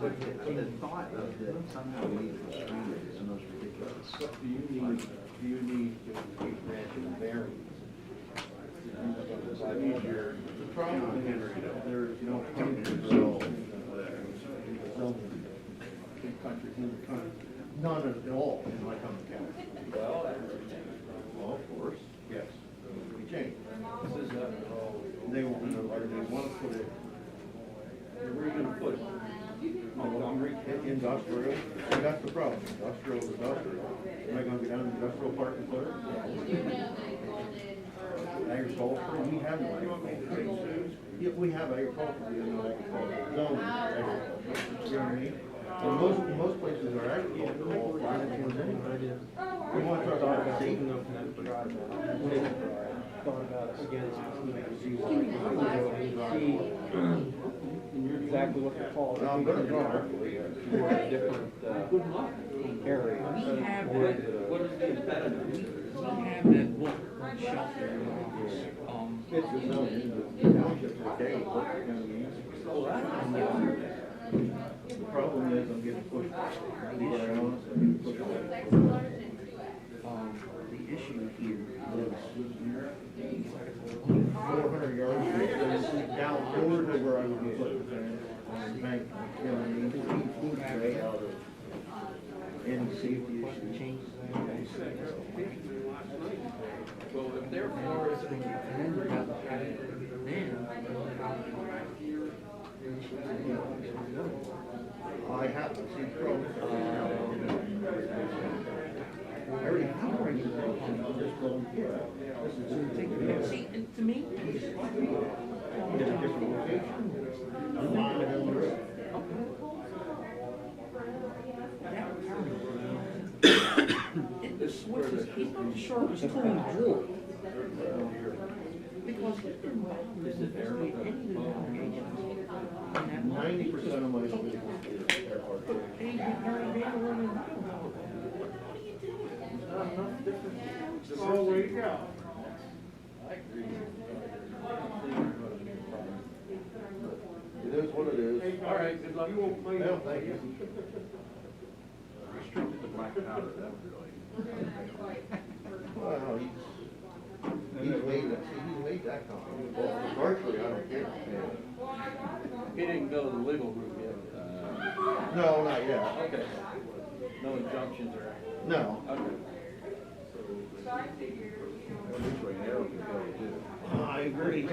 But the thought of that somehow we need to restrain it is the most ridiculous. Do you need to grant your variance? The problem is, there's no country zone In countries in the country. none at all in Lycoming County. Well, Well, of course, yes. We changed. this is, They want to put it, where are you gonna put it? Montgomery? industrial, see, that's the problem, industrial is industrial. Am I gonna go down to industrial park and put it? Agriculture, we have no agriculture. Yeah, we have agriculture, we have no agriculture. Zone agriculture, you know what I mean? And most places are agricultural, flying towards anyway. We want to talk about safety. Thought about it again, see exactly what they're called. No, I'm gonna draw. For a different, area. We have What that, is the impediment? we have that book on shelter in the office. It's the zone, the township's okay, but, you know what I mean? The problem is I'm getting pushed, to be quite honest, I'm getting pushed away. The issue here is 400 yards down forward to where I would put the fence on the bank, you know what I mean? Keep way out of any safety issues. Well, if they're for I have to see pros. I already have regulations, I'm just going, yeah, this is See, and to me, in a different location. I'm not gonna go through it. the switch is, he's not the sharpest tool in the drawer. Because he's been well, this is very, any of the allegations. 90% of my business is airport. And he's been very, very, very, what are you doing? Oh, where you go? I agree. It is what it is. All right, good luck. Well, thank you. Restricted to black powder, that would really. Well, he's made that comment. Well, virtually, I don't care. He didn't go the legal route yet. No, not yet. Okay. No injunctions or? No. Okay. I agree.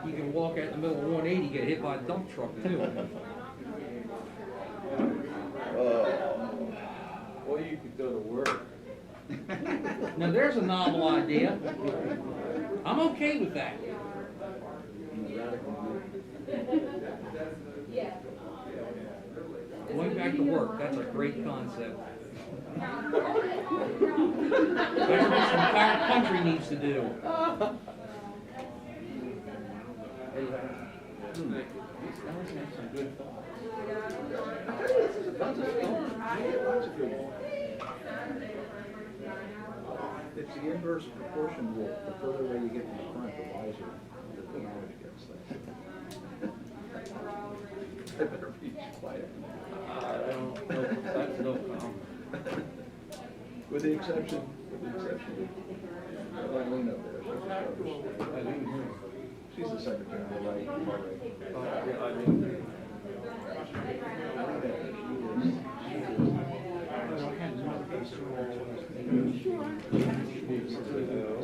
You can walk out in the middle of 180, get hit by a dump truck too. Or you could go to work. Now there's a novel idea. I'm okay with that. Going back to work, that's a great concept. That's what this entire country needs to do. These guys have some good thoughts. It's the inverse proportion rule. The further away you get from the front, the wiser the knowledge gets. I better be quiet. That's no problem. With the exception of Eileen over there. She's the secretary, right? Yeah, I mean,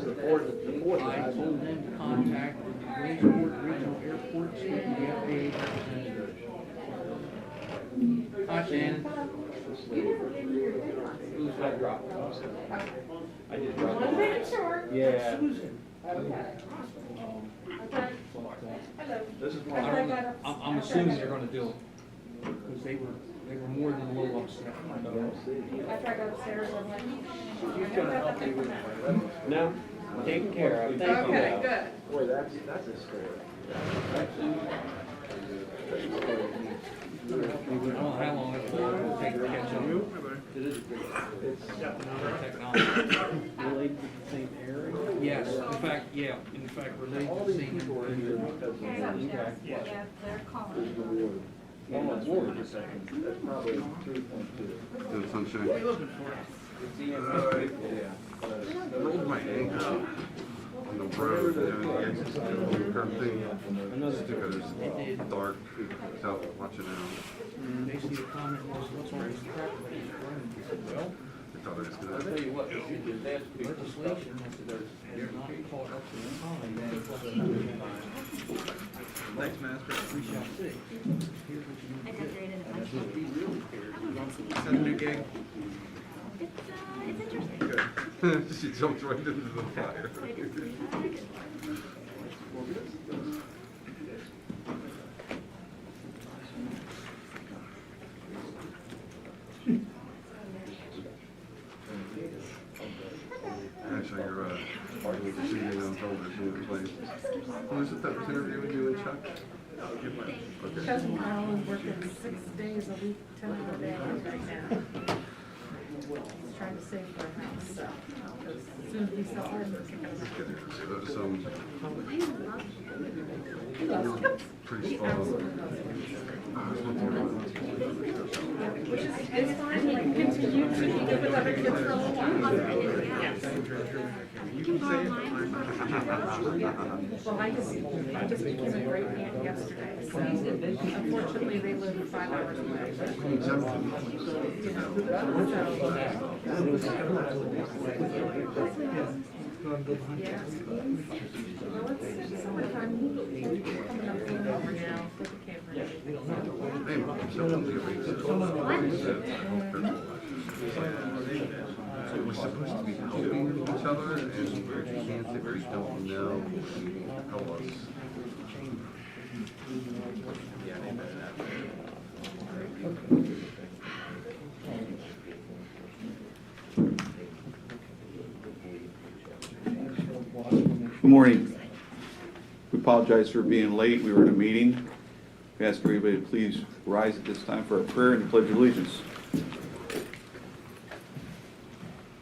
The board I told them to contact the Williamsport Regional Airport, speak to the FAA representative. Hi, Shannon. who's that drop? I did drop. One minute short. Yeah. Susan. This is I more. don't know. I'm assuming they're gonna do it, because they were more than a little upset. After I go upstairs, I'm like. She's gonna help me with my revenue. No, taken care of, thank you. Okay, good. Boy, that's a story. I don't know how long it's going to take to catch up. It is a good. It's Technology. Related to the same area? Yes, in fact, related all to the these same people are here individual. because of Yeah, the yeah, they're calling. That's probably 3.2. The sunshine. Yeah. I rolled my ankle on the road, the curb thing. Stupid, it's dark, it's out watching out. Basically, the comment was, what's all this crap? I said, well, I thought I was I'll gonna. tell you what, you just ask people stuff. legislation has not caught up to the time. Thanks, Master. We shall see. Here's what you need to do. decorated And that's what he really cares. Is that a new gig? It's interesting. Good. She jumped right into the fire. Actually, you're shooting on television in place. Oh, is it that was interviewing you and Chuck? Okay. Cousin Carl is working 6 days a week, 10 hour days right now. He's trying to save for a house, so, because as soon as we sell ours, we're kicking us So, out. pretty He spot on. absolutely loves it. Which is, It's fine, like, continue to be good with other kids for a little while. Yes. Well, I just became a great aunt yesterday, so unfortunately, they live 5 hours away. Yeah. Well, it's summertime, coming up over now, with the camera. Hey, someone's we're supposed to be helping each other, and we can't if we don't know help us. Good morning. We apologize for being late. We were in a meeting. We ask everybody to please rise at this time for a prayer and the pledge of allegiance.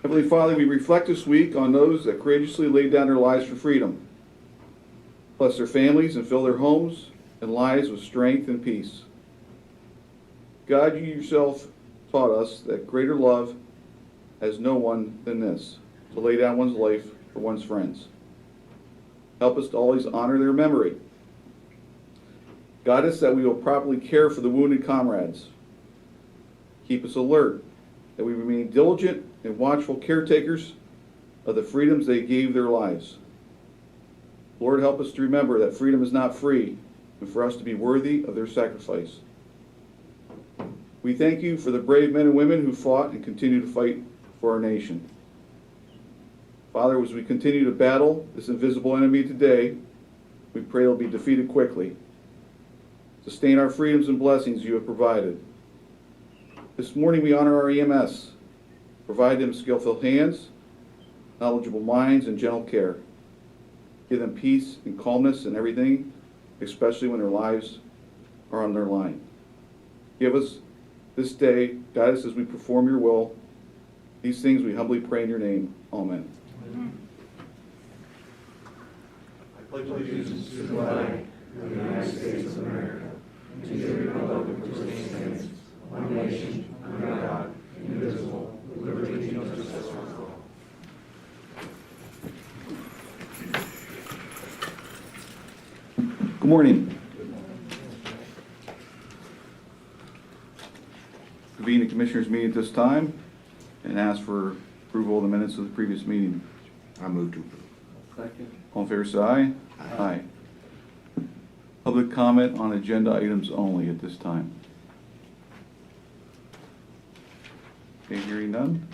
Heavenly Father, we reflect this week on those that courageously laid down their lives for freedom. Bless their families and fill their homes and lives with strength and peace. God, you yourself taught us that greater love has no one than this, to lay down one's life for one's friends. Help us to always honor their memory. Guide us that we will properly care for the wounded comrades. Keep us alert, that we remain diligent and watchful caretakers of the freedoms they gave their lives. Lord, help us to remember that freedom is not free, and for us to be worthy of their sacrifice. We thank you for the brave men and women who fought and continue to fight for our nation. Father, as we continue to battle this invisible enemy today, we pray it'll be defeated quickly. Sustain our freedoms and blessings you have provided. This morning we honor our EMS. Provide them skillful hands, knowledgeable minds, and gentle care. Give them peace and calmness in everything, especially when their lives are on their line. Give us this day, guide us as we perform your will. These things we humbly pray in your name. Amen. I pledge allegiance to the flag of the United States of America, and to the republic which stands, one nation, under God, indivisible, with liberty and justice for all. Good morning. Convene the Commissioners' meeting at this time and ask for approval of the minutes of the previous meeting. I move to approve. Second. All in favor, say aye. Aye. Public comment on agenda items only at this time. Okay, hearing none?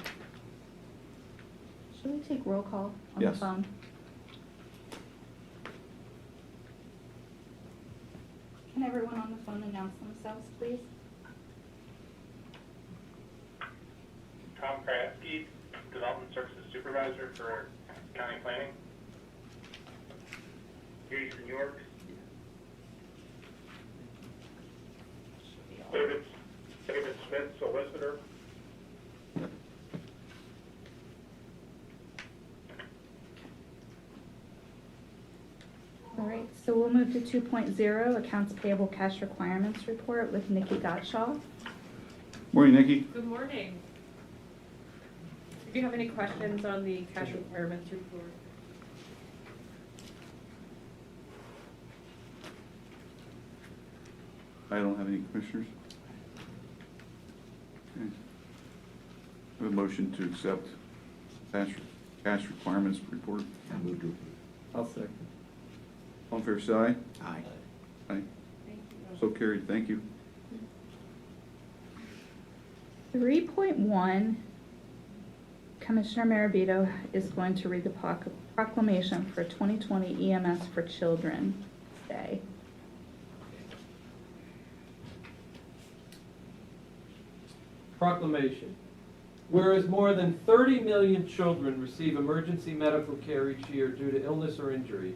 should we take roll call on the Yes. phone? Can everyone on the phone announce themselves, please? Tom Kratzky, Development Services Supervisor for County Planning. Jason York. David Smith, Solicitor. All right, so we'll We'll move to 2.0, Accounts Payable Cash Requirements Report with Nikki Gottschall. Morning, Nikki. Good morning. Do you have any questions on the cash requirements report? I don't have any commissioners. Okay. I have a motion to accept cash requirements report. I'll second. All in favor, say aye. Aye. Aye. Thank you. So carried, thank you. 3.1, Commissioner Maravito is going to read the proclamation for 2020 EMS for Children's Day. Proclamation. Whereas more than 30 million children receive emergency medical care each year due to illness or injury,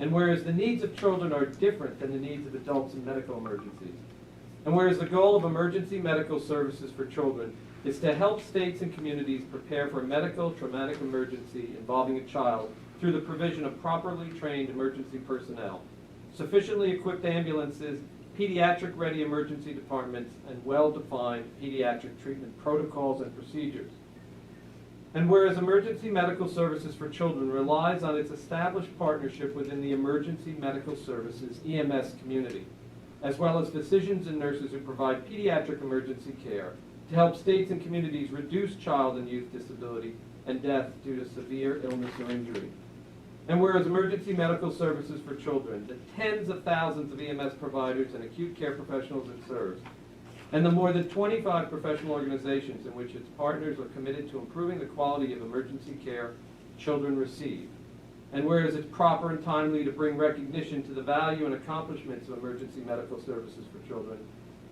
and whereas the needs of children are different than the needs of adults in medical emergencies, and whereas the goal of emergency medical services for children is to help states and communities prepare for a medical traumatic emergency involving a child through the provision of properly trained emergency personnel, sufficiently equipped ambulances, pediatric-ready emergency departments, and well-defined pediatric treatment protocols and procedures. And whereas Emergency Medical Services for Children relies on its established partnership within the Emergency Medical Services EMS community, as well as physicians and nurses who provide pediatric emergency care to help states and communities reduce child and youth disability and death due to severe illness or injury. And whereas Emergency Medical Services for Children, the tens of thousands of EMS providers and acute care professionals it serves, and the more than 25 professional organizations in which its partners are committed to improving the quality of emergency care children receive. And whereas it's proper and timely to bring recognition to the value and accomplishments of emergency medical services for children,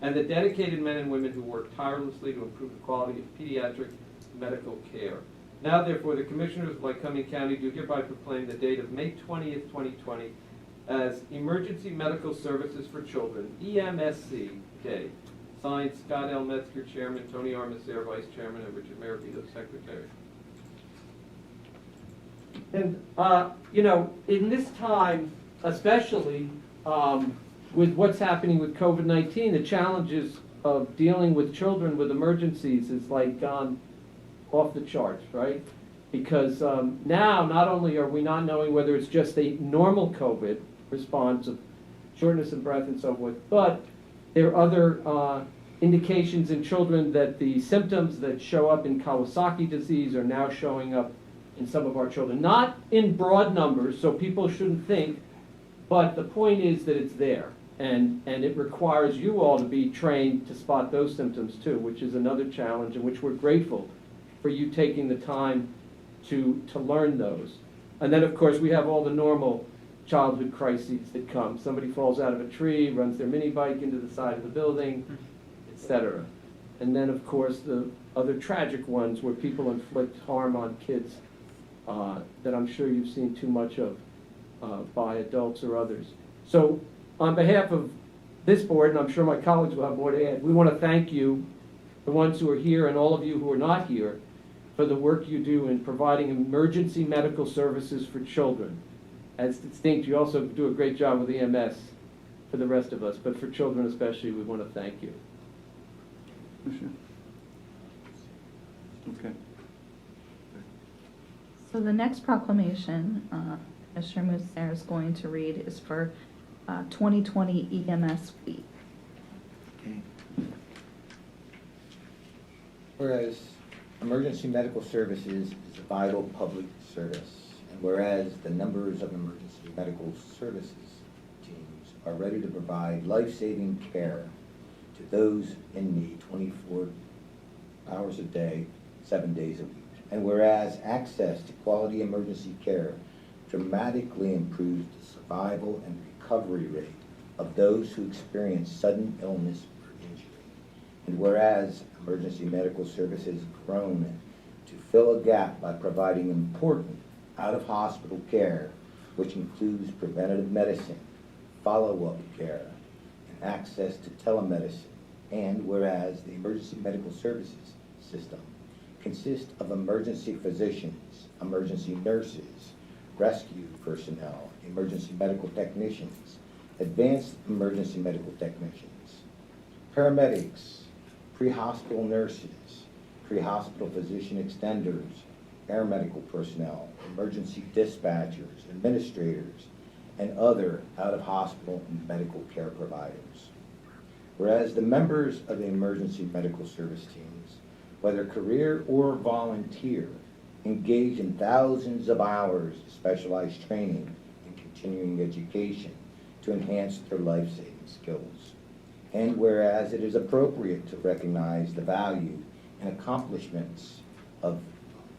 and the dedicated men and women who work tirelessly to improve the quality of pediatric medical care. Now, therefore, the Commissioners of Lycoming County do hereby proclaim the date of May 20th, 2020 as Emergency Medical Services for Children, EMSC Day. Signed, Scott L. Metzger, Chairman, Tony Armiser, Vice Chairman, and Richard Maravito, Secretary. And, you know, in this time, especially with what's happening with COVID-19, the challenges of dealing with children with emergencies is like gone off the charts, right? Because now not only are we not knowing whether it's just a normal COVID response of shortness of breath and so forth, but there are other indications in children that the symptoms that show up in Kawasaki disease are now showing up in some of our children. Not in broad numbers, so people shouldn't think, but the point is that it's there. And it requires you all to be trained to spot those symptoms too, which is another challenge, and which we're grateful for you taking the time to learn those. And then, of course, we have all the normal childhood crises that come. Somebody falls out of a tree, runs their mini bike into the side of the building, etc. And then, of course, the other tragic ones where people inflict harm on kids that I'm sure you've seen too much of by adults or others. So on behalf of this board, and I'm sure my colleagues will have more to add, we want to thank you, the ones who are here and all of you who are not here, for the work you do in providing emergency medical services for children. As distinct, you also do a great job with EMS for the rest of us, but for children especially, we want to thank you. Okay. So the next proclamation Mr. Musser is going to read is for 2020 EMS Week. Okay. Whereas emergency medical services is a vital public service, and whereas the numbers of emergency medical services teams are ready to provide life-saving care to those in need 24 hours a day, 7 days a week. And whereas access to quality emergency care dramatically improves the survival and recovery rate of those who experience sudden illness or injury. And whereas emergency medical services has grown to fill a gap by providing important out-of-hospital care, which includes preventative medicine, follow-up care, and access to telemedicine. And whereas the emergency medical services system consists of emergency physicians, emergency nurses, rescue personnel, emergency medical technicians, advanced emergency medical technicians, paramedics, pre-hospital nurses, pre-hospital physician extenders, air medical personnel, emergency dispatchers, administrators, and other out-of-hospital and medical care providers. Whereas the members of the emergency medical service teams, whether career or volunteer, engage in thousands of hours of specialized training and continuing education to enhance their life-saving skills. And whereas it is appropriate to recognize the value and accomplishments of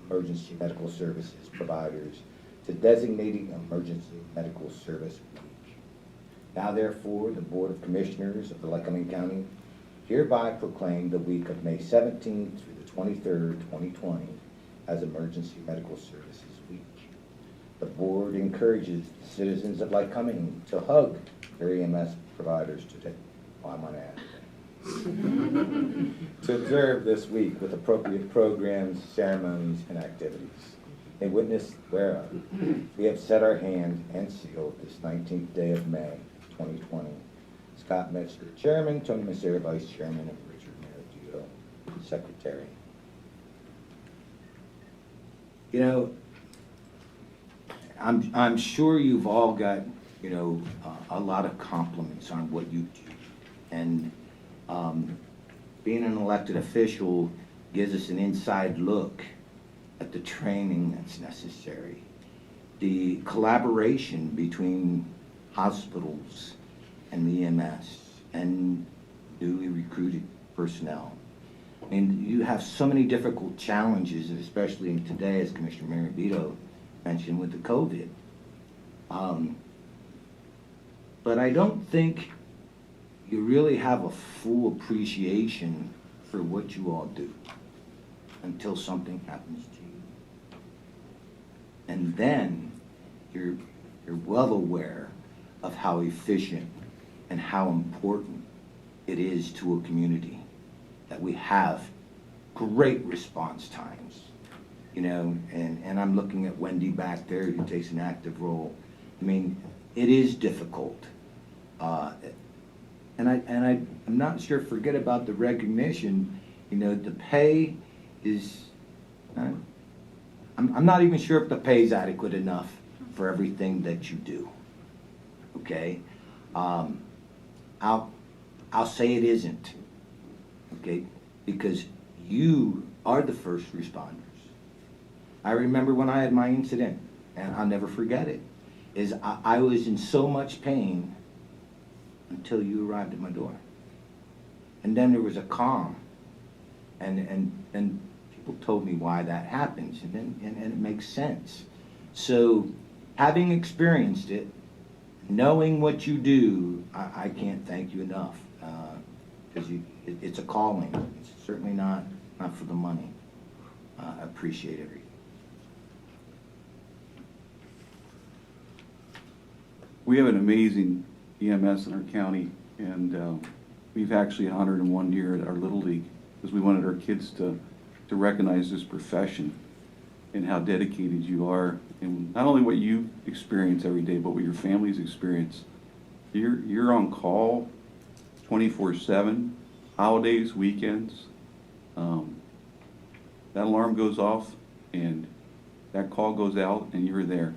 emergency medical services providers to designating Emergency Medical Service Week. Now therefore, the Board of Commissioners of the Lycoming County hereby proclaim the week of May 17th through the 23rd, 2020 as Emergency Medical Services Week. The Board encourages the citizens of Lycoming to hug their EMS providers today. Oh, I'm on ad. To observe this week with appropriate programs, ceremonies, and activities. In witness whereof, we have set our hand and sealed this 19th day of May, 2020. Scott Metzger, Chairman, Tony Massera, Vice Chairman, and Richard Maradito, Secretary. You know, I'm sure you've all got, you know, a lot of compliments on what you do. And being an elected official gives us an inside look at the training that's necessary, the collaboration between hospitals and the EMS and newly recruited personnel. I mean, you have so many difficult challenges, especially today, as Commissioner Maravito mentioned, with the COVID. But I don't think you really have a full appreciation for what you all do until something happens to you. And then you're well aware of how efficient and how important it is to a community that we have great response times. You know, and I'm looking at Wendy back there who takes an active role. I mean, it is difficult. And I'm not sure, forget about the recognition, you know, the pay is, I'm not even sure if the pay is adequate enough for everything that you do, okay? I'll say it isn't, okay? Because you are the first responders. I remember when I had my incident, and I'll never forget it, is I was in so much pain until you arrived at my door. And then there was a calm, and people told me why that happens, and it makes sense. So having experienced it, knowing what you do, I can't thank you enough, because it's a calling. It's certainly not for the money. I appreciate everything. We have an amazing EMS in our county, and we've actually honored in 1 year at our Little League because we wanted our kids to recognize this profession and how dedicated you are, and not only what you experience every day, but what your families experience. You're on call 24/7, holidays, weekends. That alarm goes off and that call goes out and you're there.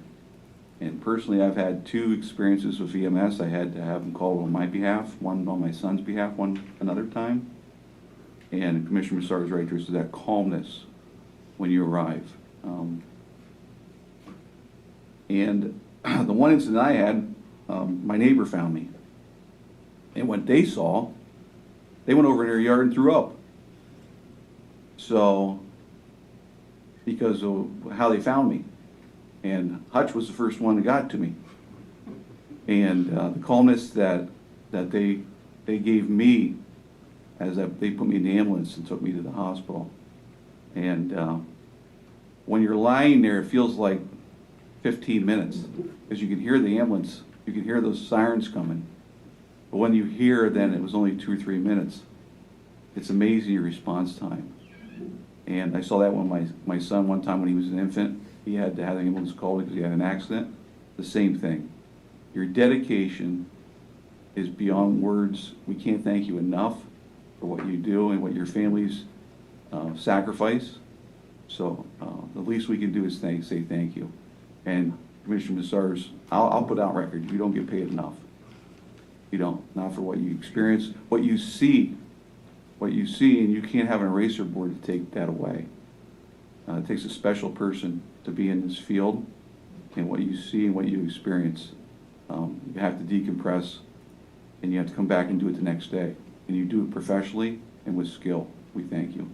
And personally, I've had 2 experiences with EMS. I had to have them call on my behalf, one on my son's behalf, one another time. And Commissioner Massar is right, there's that calmness when you arrive. And the one incident I had, my neighbor found me. And what they saw, they went over in their yard and threw up. So, because of how they found me. And Hutch was the first one that got to me. And the calmness that they gave me as they put me in the ambulance and took me to the hospital. And when you're lying there, it feels like 15 minutes because you can hear the ambulance, you can hear those sirens coming. But when you hear, then it was only 2 or 3 minutes. It's amazing your response time. And I saw that when my son one time when he was an infant, he had to have the ambulance called because he had an accident. The same thing. Your dedication is beyond words. We can't thank you enough for what you do and what your families sacrifice. So the least we can do is say thank you. And Commissioner Massars, I'll put out record, you don't get paid enough. You don't, not for what you experience, what you see, and you can't have an eraser board to take that away. It takes a special person to be in this field, and what you see and what you experience. You have to decompress, and you have to come back and do it the next day. And you do it professionally and with skill. We thank you.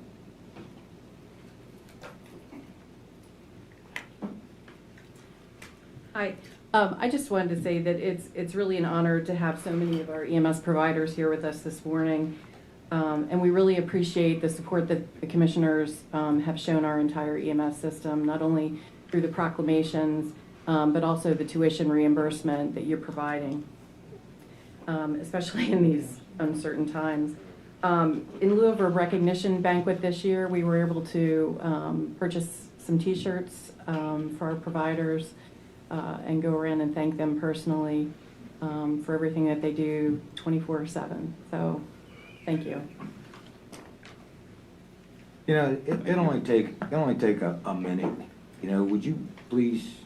Hi, I just wanted to say that it's really an honor to have so many of our EMS providers here with us this morning. And we really appreciate the support that the commissioners have shown our entire EMS system, not only through the proclamations, but also the tuition reimbursement that you're providing, especially in these uncertain times. In lieu of a recognition banquet this year, we were able to purchase some T-shirts for our providers and go around and thank them personally for everything that they do 24/7. So, thank you. You know, it only take a minute. You know, would you please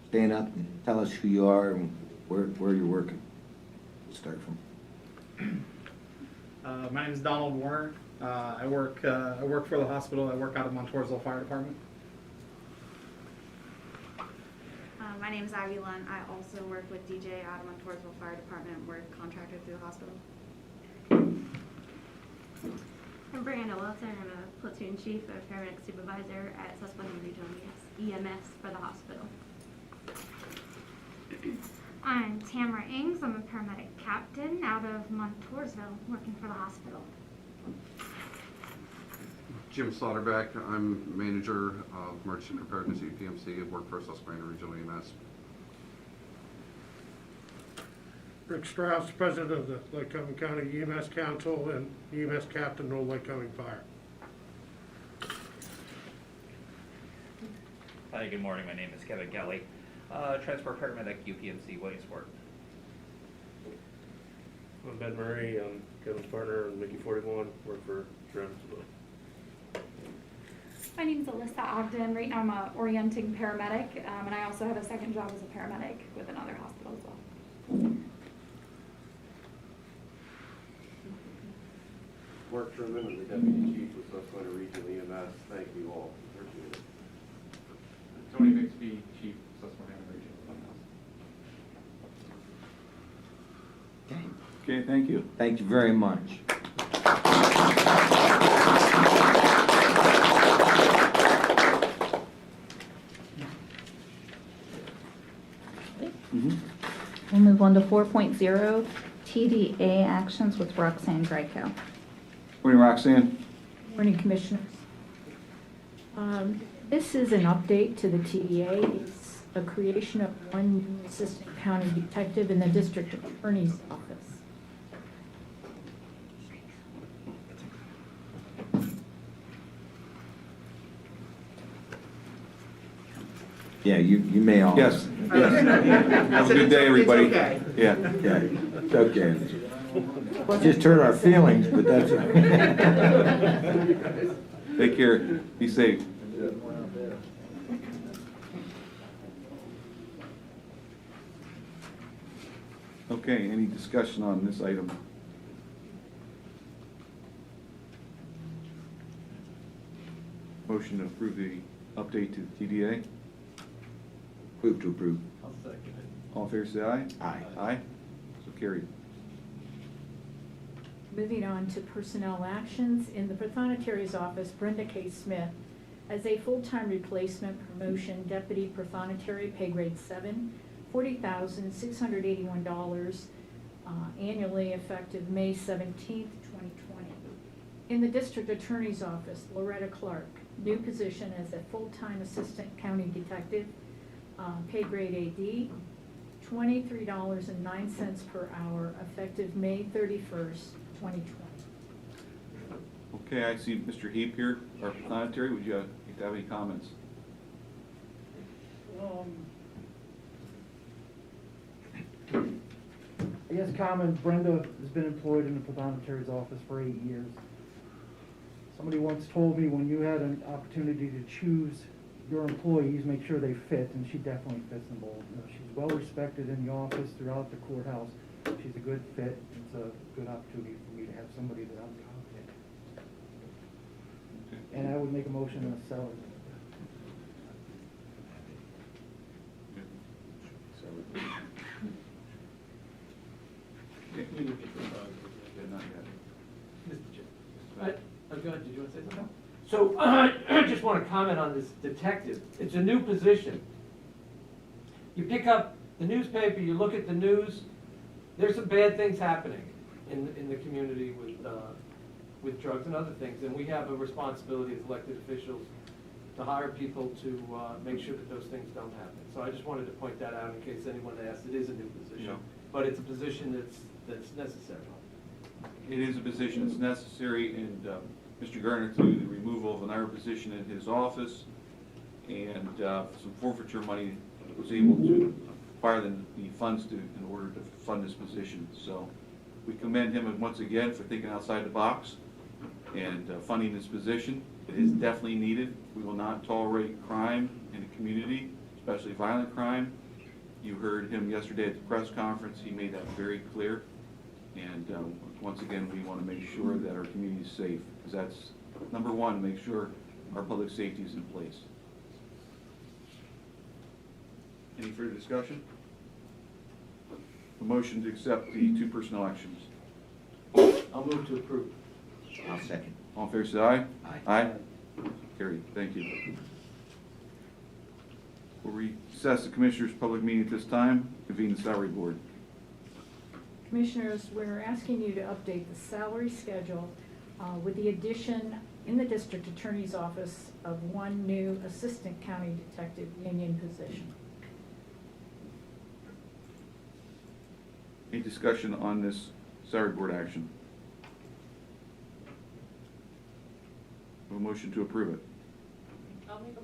stand up and tell us who you are and where you're working? We'll start from. My name is Donald Warner. I work for the hospital. I work out of Montoursville Fire Department. My name is Aggie Lunn. I also work with DJ out of Montoursville Fire Department. We're contracted through the hospital. I'm Brianna Wilson. I'm a platoon chief, a paramedic supervisor at Susquehanna Regional EMS for the hospital. I'm Tamara Ings. I'm a paramedic captain out of Montoursville, working for the hospital. Jim Slaughterback, I'm manager of emergency preparedness at UPMC. I work for Susquehanna Regional EMS. Rick Strauss, president of the Lake Covey County EMS Council and EMS captain of Old Lake Covey Fire. Hi, good morning. My name is Kevin Kelly, transport paramedic UPMC Williamsport. I'm Ben Murray. I'm Kevin's partner on Mickey 41. Work for Travis as well. My name is Alyssa Ogden. Right now I'm a orienting paramedic, and I also have a second job as a paramedic with another hospital as well. Mark Truman, I'm the deputy chief with Susquehanna Regional EMS. Thank you all. Appreciate it. Tony Bixby, chief Susquehanna Regional. Okay, thank you. Thank you very much. We'll move on to 4.0, TDA actions with Roxanne Greco. Morning, Roxanne. Morning, Commissioners. This is an update to the TDA. It's a creation of one new assistant county detective in the district attorney's office. Yeah, you may all. Yes. Have a good day, everybody. It's okay. Yeah. Yeah, it's okay. Just hurt our feelings, but that's okay. Take care. Be safe. Okay, any discussion on this item? Motion to approve the update to the TDA? Move to approve. I'll second it. All in favor, say aye. Aye. Aye. So carried. Moving on to personnel actions. In the Prothonotary's office, Brenda K. Smith, as a full-time replacement promotion, deputy prothonotary, pay grade 7, $40,681 annually effective May 17th, 2020. In the district attorney's office, Loretta Clark, new position as a full-time assistant county detective, pay grade AD, $23.09 per hour effective May 31st, 2020. Okay, I see Mr. Heap here, our planetary. Would you like to have any comments? I guess common, Brenda has been employed in the pathonetary office for 8 years. Somebody once told me when you had an opportunity to choose your employees, make sure they fit, and she definitely fits them all. You know, she's well respected in the office throughout the courthouse. She's a good fit. It's a good opportunity for me to have somebody that I'm confident in. And I would make a motion on a salary. Go ahead, did you want to say something? So, I just want to comment on this detective. It's a new position. You pick up the newspaper, you look at the news, there's some bad things happening in the community with drugs and other things, and we have a responsibility as elected officials to hire people to make sure that those things don't happen. So I just wanted to point that out in case anyone asked. It is a new position, but it's a position that's necessary. It is a position that's necessary, and Mr. Garner, through the removal of another position in his office and some forfeiture money, was able to acquire the funds in order to fund this position. So we commend him once again for thinking outside the box and funding this position. It is definitely needed. We will not tolerate crime in the community, especially violent crime. You heard him yesterday at the press conference. He made that very clear. And once again, we want to make sure that our community is safe, because that's number one, make sure our public safety is in place. Any further discussion? A motion to accept the 2 personnel actions. I'll move to approve. I'll second. All in favor, say aye. Aye. Aye. Carried. Thank you. We'll recess the Commissioners' public meeting at this time, convene the salary board. Commissioners, we're asking you to update the salary schedule with the addition in the district attorney's office of 1 new assistant county detective union position. Any discussion on this salary board action? A motion to approve it. I'll make a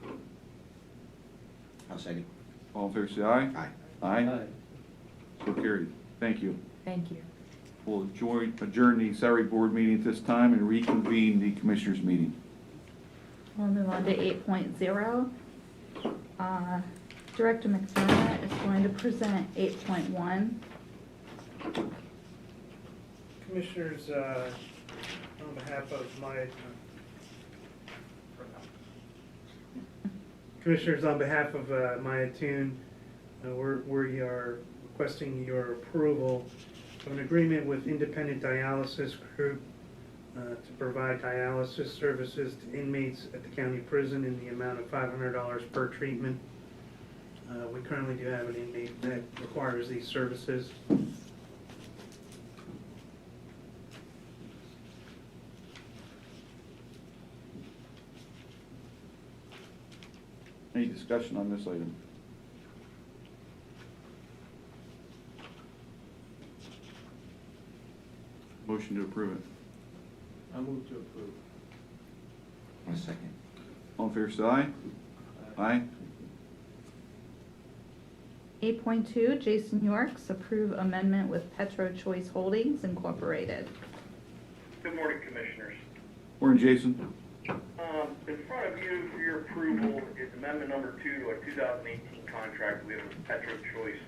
motion. I'll second. All in favor, say aye. Aye. Aye. So carried. Thank you. Thank you. We'll adjourn the salary board meeting at this time and reconvene the Commissioners' meeting. We'll move on to 8.0. Director McDermott is going to present 8.1. Commissioners, on behalf of Maya Toon, we are requesting your approval of an agreement with Independent Dialysis Group to provide dialysis services to inmates at the county prison in the amount of $500 per treatment. We currently do have an inmate that requires these services. Any discussion on this item? Motion to approve it. I'll move to approve. I'll second. All in favor, say aye. Aye. 8.2, Jason Yorks, approve amendment with Petro Choice Holdings Incorporated. Good morning, Commissioners. Morning, Jason. In front of you for your approval is amendment number 2 to our 2018 contract we have with Petro Choice.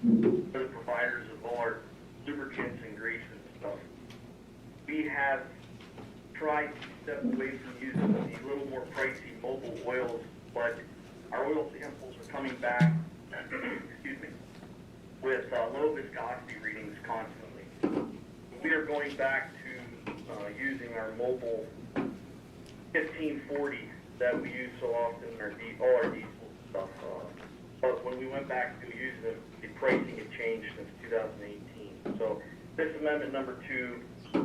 They're the providers of all our lubricants and greases and stuff. We have tried to step away from using the little more pricey mobile oils, but our oil samples are coming back excuse me, with low viscosity readings constantly. We are going back to using our mobile 1540 that we use so often in all our diesel stuff. But when we went back to using them, the pricing had changed since 2018. So this amendment number 2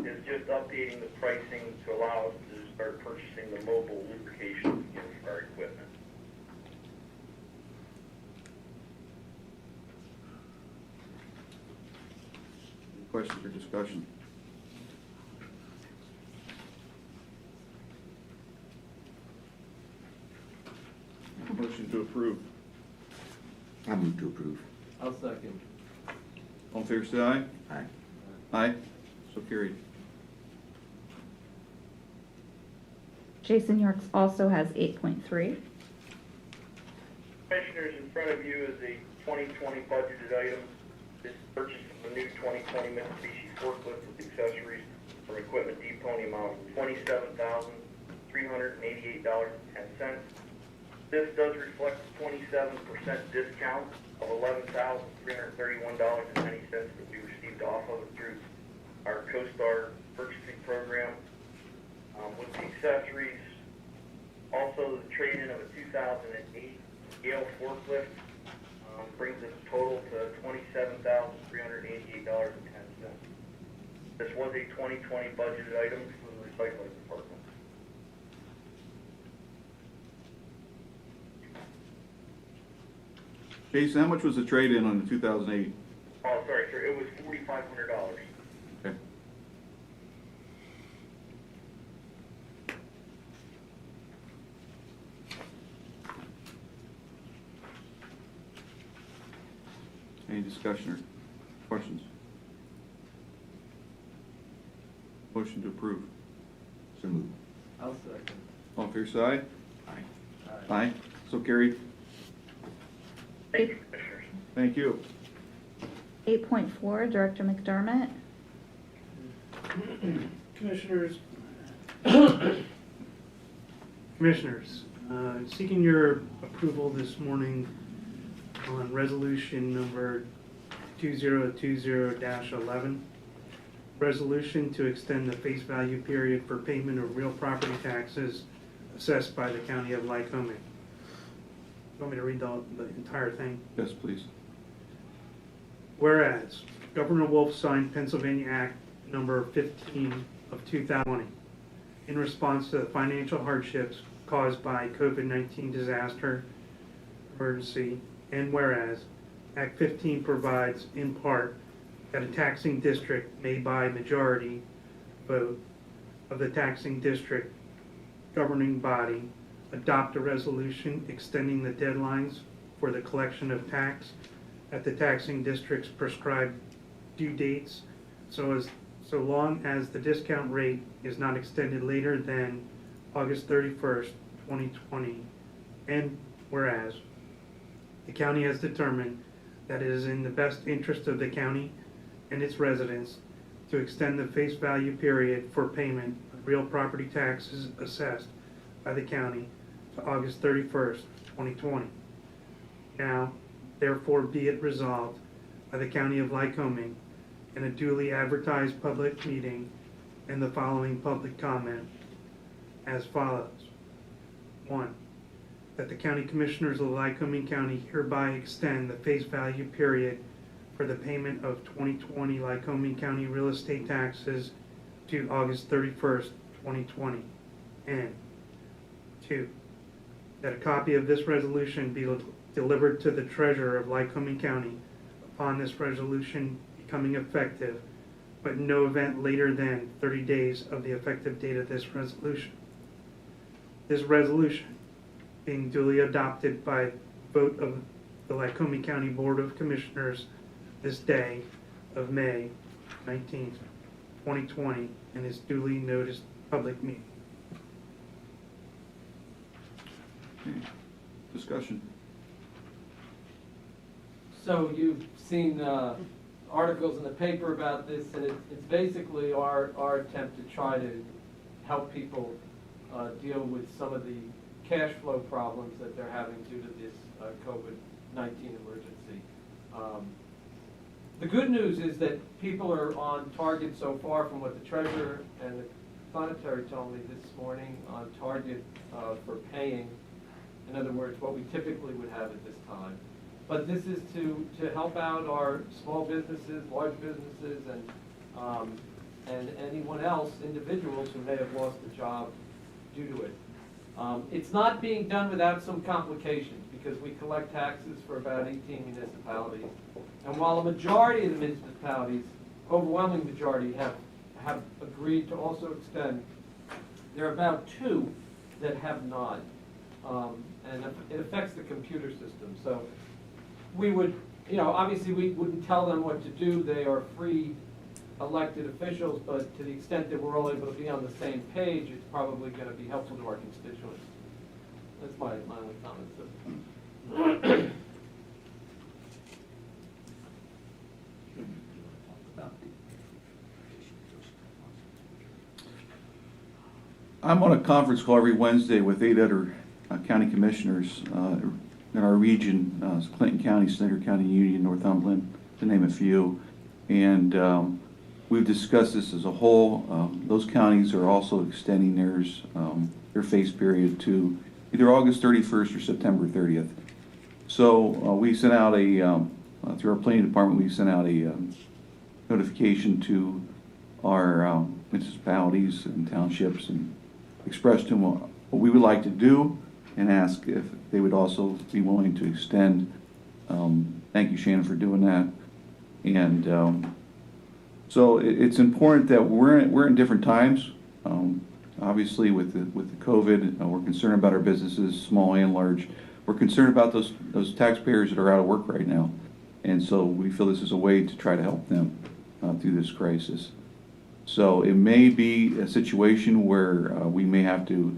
is just updating the pricing to allow us to start purchasing the mobile lubrication for our equipment. Questions or discussion? Motion Motion to approve. I move to approve. I'll second. All in favor, say aye. Aye. Aye. So carried. Jason Yorks also has 8.3. Commissioners, in front of you is a 2020 budgeted item. This purchase of the new 2020 Mitsubishi forklift with accessories from Equipment Depot in the amount of $27,388.10. This does reflect a 27% discount of $11,331.90 that we received off of it through our CoStar purchasing program. With the accessories, also the trade-in of a 2008 Gale forklift brings the total to $27,388.10. This was a 2020 budgeted item for the recycling department. Jason, how much was the trade-in on the 2008? Oh, sorry, sir, it was $4,500. Okay. Any discussion or questions? Motion to approve. So moved. I'll second. All in favor, say aye. Aye. Aye. So carried. Thank you, Commissioners. Thank you. 8.4, Director McDermott. Commissioners, seeking your approval this morning on resolution number 2020-11. Resolution to extend the face value period for payment of real property taxes assessed by the County of Lycoming. You want me to read the entire thing? Yes, please. Whereas Governor Wolf signed Pennsylvania Act number 15 of 2020 in response to the financial hardships caused by COVID-19 disaster emergency, and whereas Act 15 provides in part that a taxing district may by majority vote of the taxing district governing body adopt a resolution extending the deadlines for the collection of tax at the taxing district's prescribed due dates so long as the discount rate is not extended later than August 31st, 2020. And whereas the county has determined that it is in the best interest of the county and its residents to extend the face value period for payment of real property taxes assessed by the county to August 31st, 2020. Now, therefore be it resolved by the County of Lycoming in a duly advertised public meeting and the following public comment as follows. 1. That the County Commissioners of Lycoming County hereby extend the face value period for the payment of 2020 Lycoming County real estate taxes to August 31st, 2020. And 2. That a copy of this resolution be delivered to the Treasurer of Lycoming County upon this resolution becoming effective, but in no event later than 30 days of the effective date of this resolution. This resolution being duly adopted by vote of the Lycoming County Board of Commissioners this day of May 19th, 2020, and is duly noticed public meeting. Okay. Discussion. So you've seen articles in the paper about this, and it's basically our attempt to try to help people deal with some of the cash flow problems that they're having due to this COVID-19 emergency. The good news is that people are on target so far from what the treasurer and the secretary told me this morning, on target for paying, in other words, what we typically would have at this time. But this is to help out our small businesses, large businesses, and anyone else, individuals who may have lost a job due to it. It's not being done without some complications because we collect taxes for about 18 municipalities. And while a majority of the municipalities, overwhelming majority, have agreed to also extend, there are about 2 that have not. and it affects the computer system. So we would, obviously we wouldn't tell them what to do. They are free elected officials, but to the extent that we're all able to be on the same page, it's probably going to be helpful to our constituents. That's my only comment. I'm on a conference call every Wednesday with 8 other county commissioners in our region, Clinton County, Snyder County, Union, Northumberland, to name a few. And we've discussed this as a whole. Those counties are also extending their face period to either August 31st or September 30th. So we sent out through our planning department, we sent out a notification to our municipalities and townships and expressed to them what we would like to do and ask if they would also be willing to extend. Thank you, Shannon, for doing that. And so it's important that we're in different times. Obviously, with the COVID, we're concerned about our businesses, small and large. We're concerned about those taxpayers that are out of work right now, and so we feel this is a way to try to help them through this crisis. So it may be a situation where we may have to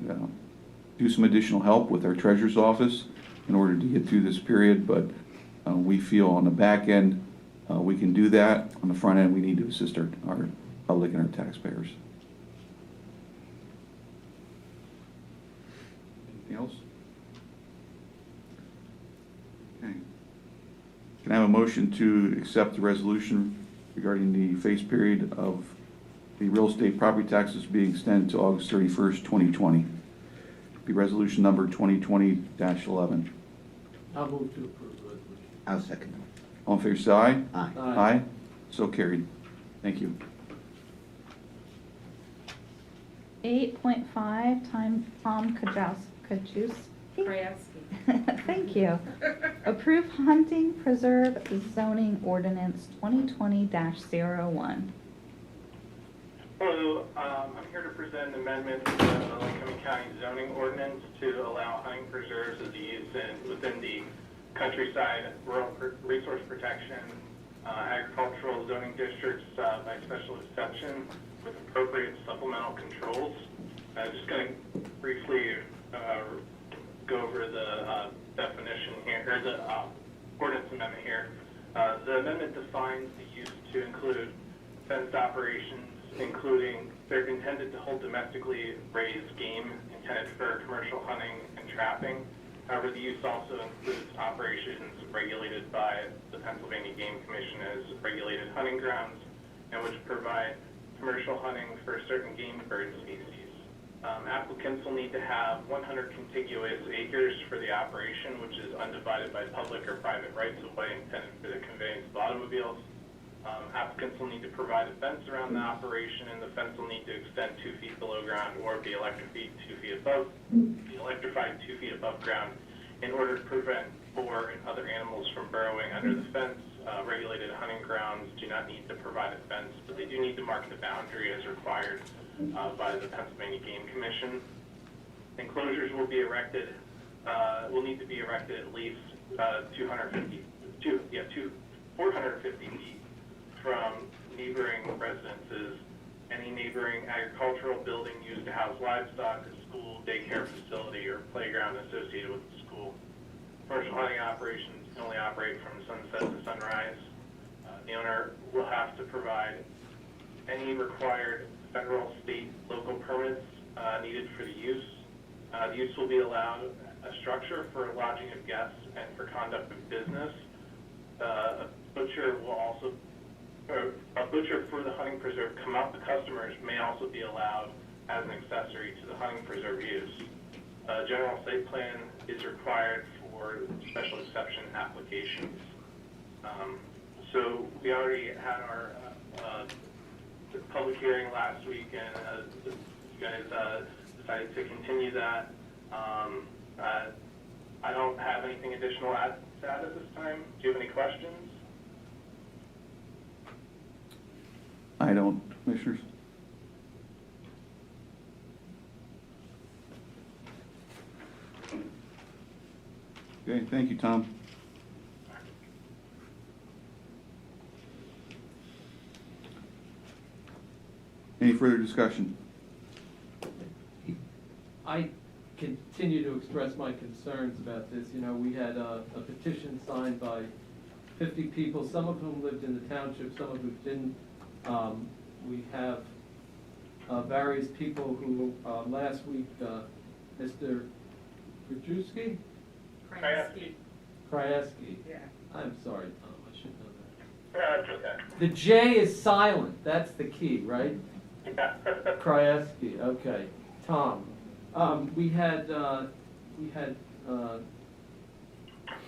do some additional help with our treasurer's office in order to get through this period, but we feel on the back end we can do that. On the front end, we need to assist our public and our taxpayers. Anything else? Okay. Can I have a motion to accept the resolution regarding the face period of the real estate property taxes being extended to August 31st, 2020? Be resolution number 2020-11. I'll move to approve the resolution. I'll second them. All in favor, say aye. Aye. Aye. So carried. Thank you. 8.5, Tom Kajewski. Thank you. Approve hunting preserve zoning ordinance 2020-01. Hello, I'm here to present an amendment to the Lycoming County zoning ordinance to allow hunting preserves as a use within the countryside rural resource protection agricultural zoning districts by special exception with appropriate supplemental controls. I'm just going to briefly go over the definition here, or the ordinance amendment here. The amendment defines the use to include fenced operations, including they're intended to hold domestically raised game intended for commercial hunting and trapping. However, the use also includes operations regulated by the Pennsylvania Game Commission as regulated hunting grounds, and which provide commercial hunting for certain game bird species. Applicants will need to have 100 contiguous acres for the operation, which is undivided by public or private rights of way intended for the conveyance of automobiles. Applicants will need to provide a fence around the operation, and the fence will need to extend 2 feet below ground or be electrified 2 feet above ground in order to prevent boar and other animals from burrowing under the fence. Regulated hunting grounds do not need to provide a fence, but they do need to mark the boundary as required by the Pennsylvania Game Commission. Enclosures will be erected, will need to be erected at least 450 feet from neighboring residences, any neighboring agricultural building used to house livestock, a school, daycare facility, or playground associated with the school. Commercial hunting operations can only operate from sunset to sunrise. The owner will have to provide any required federal, state, local permits needed for the use. The use will be allowed a structure for lodging of guests and for conduct of business. A butcher will also a butcher for the hunting preserve come out to customers may also be allowed as an accessory to the hunting preserve use. A general site plan is required for special exception applications. So we already had our public hearing last week, and you guys decided to continue that. I don't have anything additional to add at this time. Do you have any questions? I don't, Commissioners. Okay, thank you, Tom. Any further discussion? I continue to express my concerns about this. You know, we had a petition signed by 50 people, some of whom lived in the township, some of whom didn't. We have various people who, last week, Mr. Krajewski? Krajewski. Yeah. I'm sorry, Tom, I should know that. That's okay. The J is silent, that's the key, right? Yeah. Krajewski, okay. Tom, we had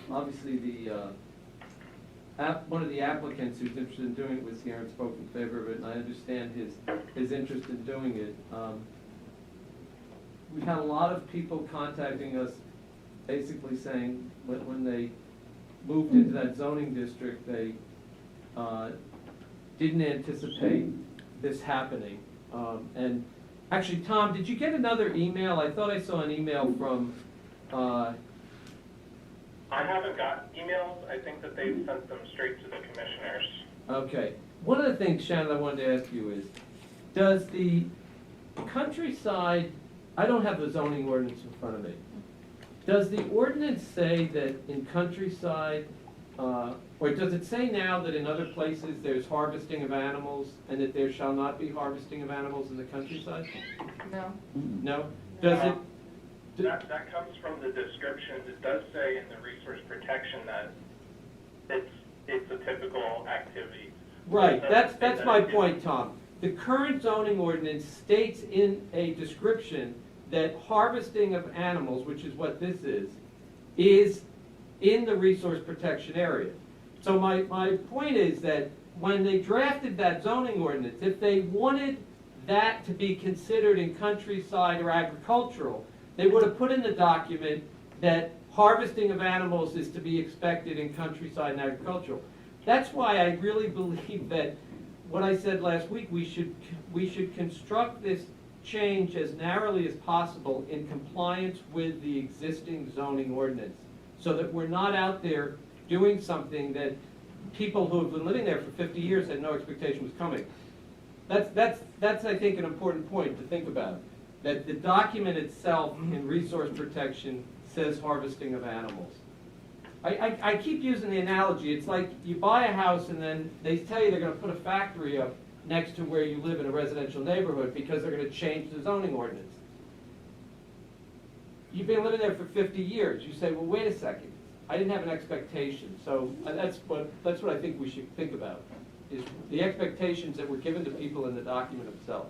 obviously the, one of the applicants who's interested in doing it was here and spoke in favor of it, and I understand his interest in doing it. We had a lot of people contacting us, basically saying when they moved into that zoning district, they didn't anticipate this happening. And actually, Tom, did you get another email? I thought I saw an email from I haven't got emails. I think that they've sent them straight to the commissioners. Okay. One of the things, Shannon, I wanted to ask you is, does the countryside, I don't have the zoning ordinance in front of me. Does the ordinance say that in countryside, or does it say now that in other places there's harvesting of animals and that there shall not be harvesting of animals in the countryside? No. No? Does it? That comes from the descriptions. It does say in the resource protection that it's a typical activity. Right, that's my point, Tom. The current zoning ordinance states in a description that harvesting of animals, which is what this is in the resource protection area. So my point is that when they drafted that zoning ordinance, if they wanted that to be considered in countryside or agricultural, they would have put in the document that harvesting of animals is to be expected in countryside and agricultural. That's why I really believe that what I said last week, we should construct this change as narrowly as possible in compliance with the existing zoning ordinance, so that we're not out there doing something that people who have been living there for 50 years had no expectation was coming. That's I think, an important point to think about. That the document itself in resource protection says harvesting of animals. I keep using the analogy, it's like you buy a house and then they tell you they're going to put a factory up next to where you live in a residential neighborhood because they're going to change the zoning ordinance. You've been living there for 50 years. You say, well, wait a second. I didn't have an expectation. So that's what I think we should think about, is the expectations that were given to people in the document itself.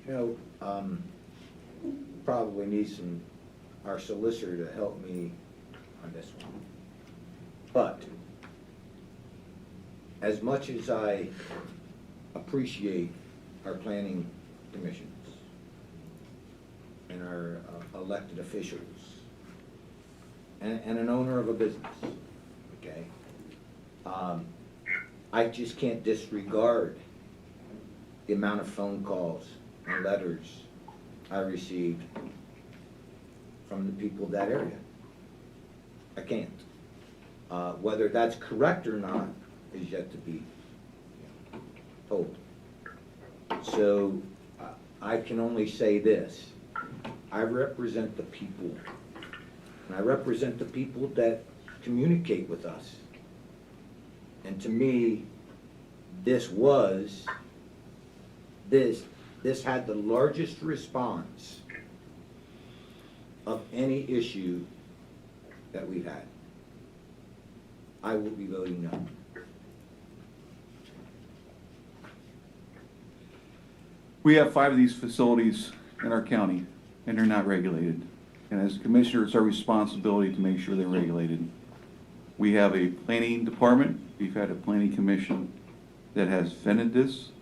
You know, probably need our solicitor to help me on this one. But as much as I appreciate our planning commissions and our elected officials and an owner of a business, okay, I just can't disregard the amount of phone calls and letters I received from the people of that area. I can't. Whether that's correct or not is yet to be told. So I can only say this. I represent the people. And I represent the people that communicate with us. And to me, this had the largest response of any issue that we've had. I will be voting no. We have 5 of these facilities in our county, and they're not regulated. And as a commissioner, it's our responsibility to make sure they're regulated. We have a planning department. We've had a planning commission that has vetted this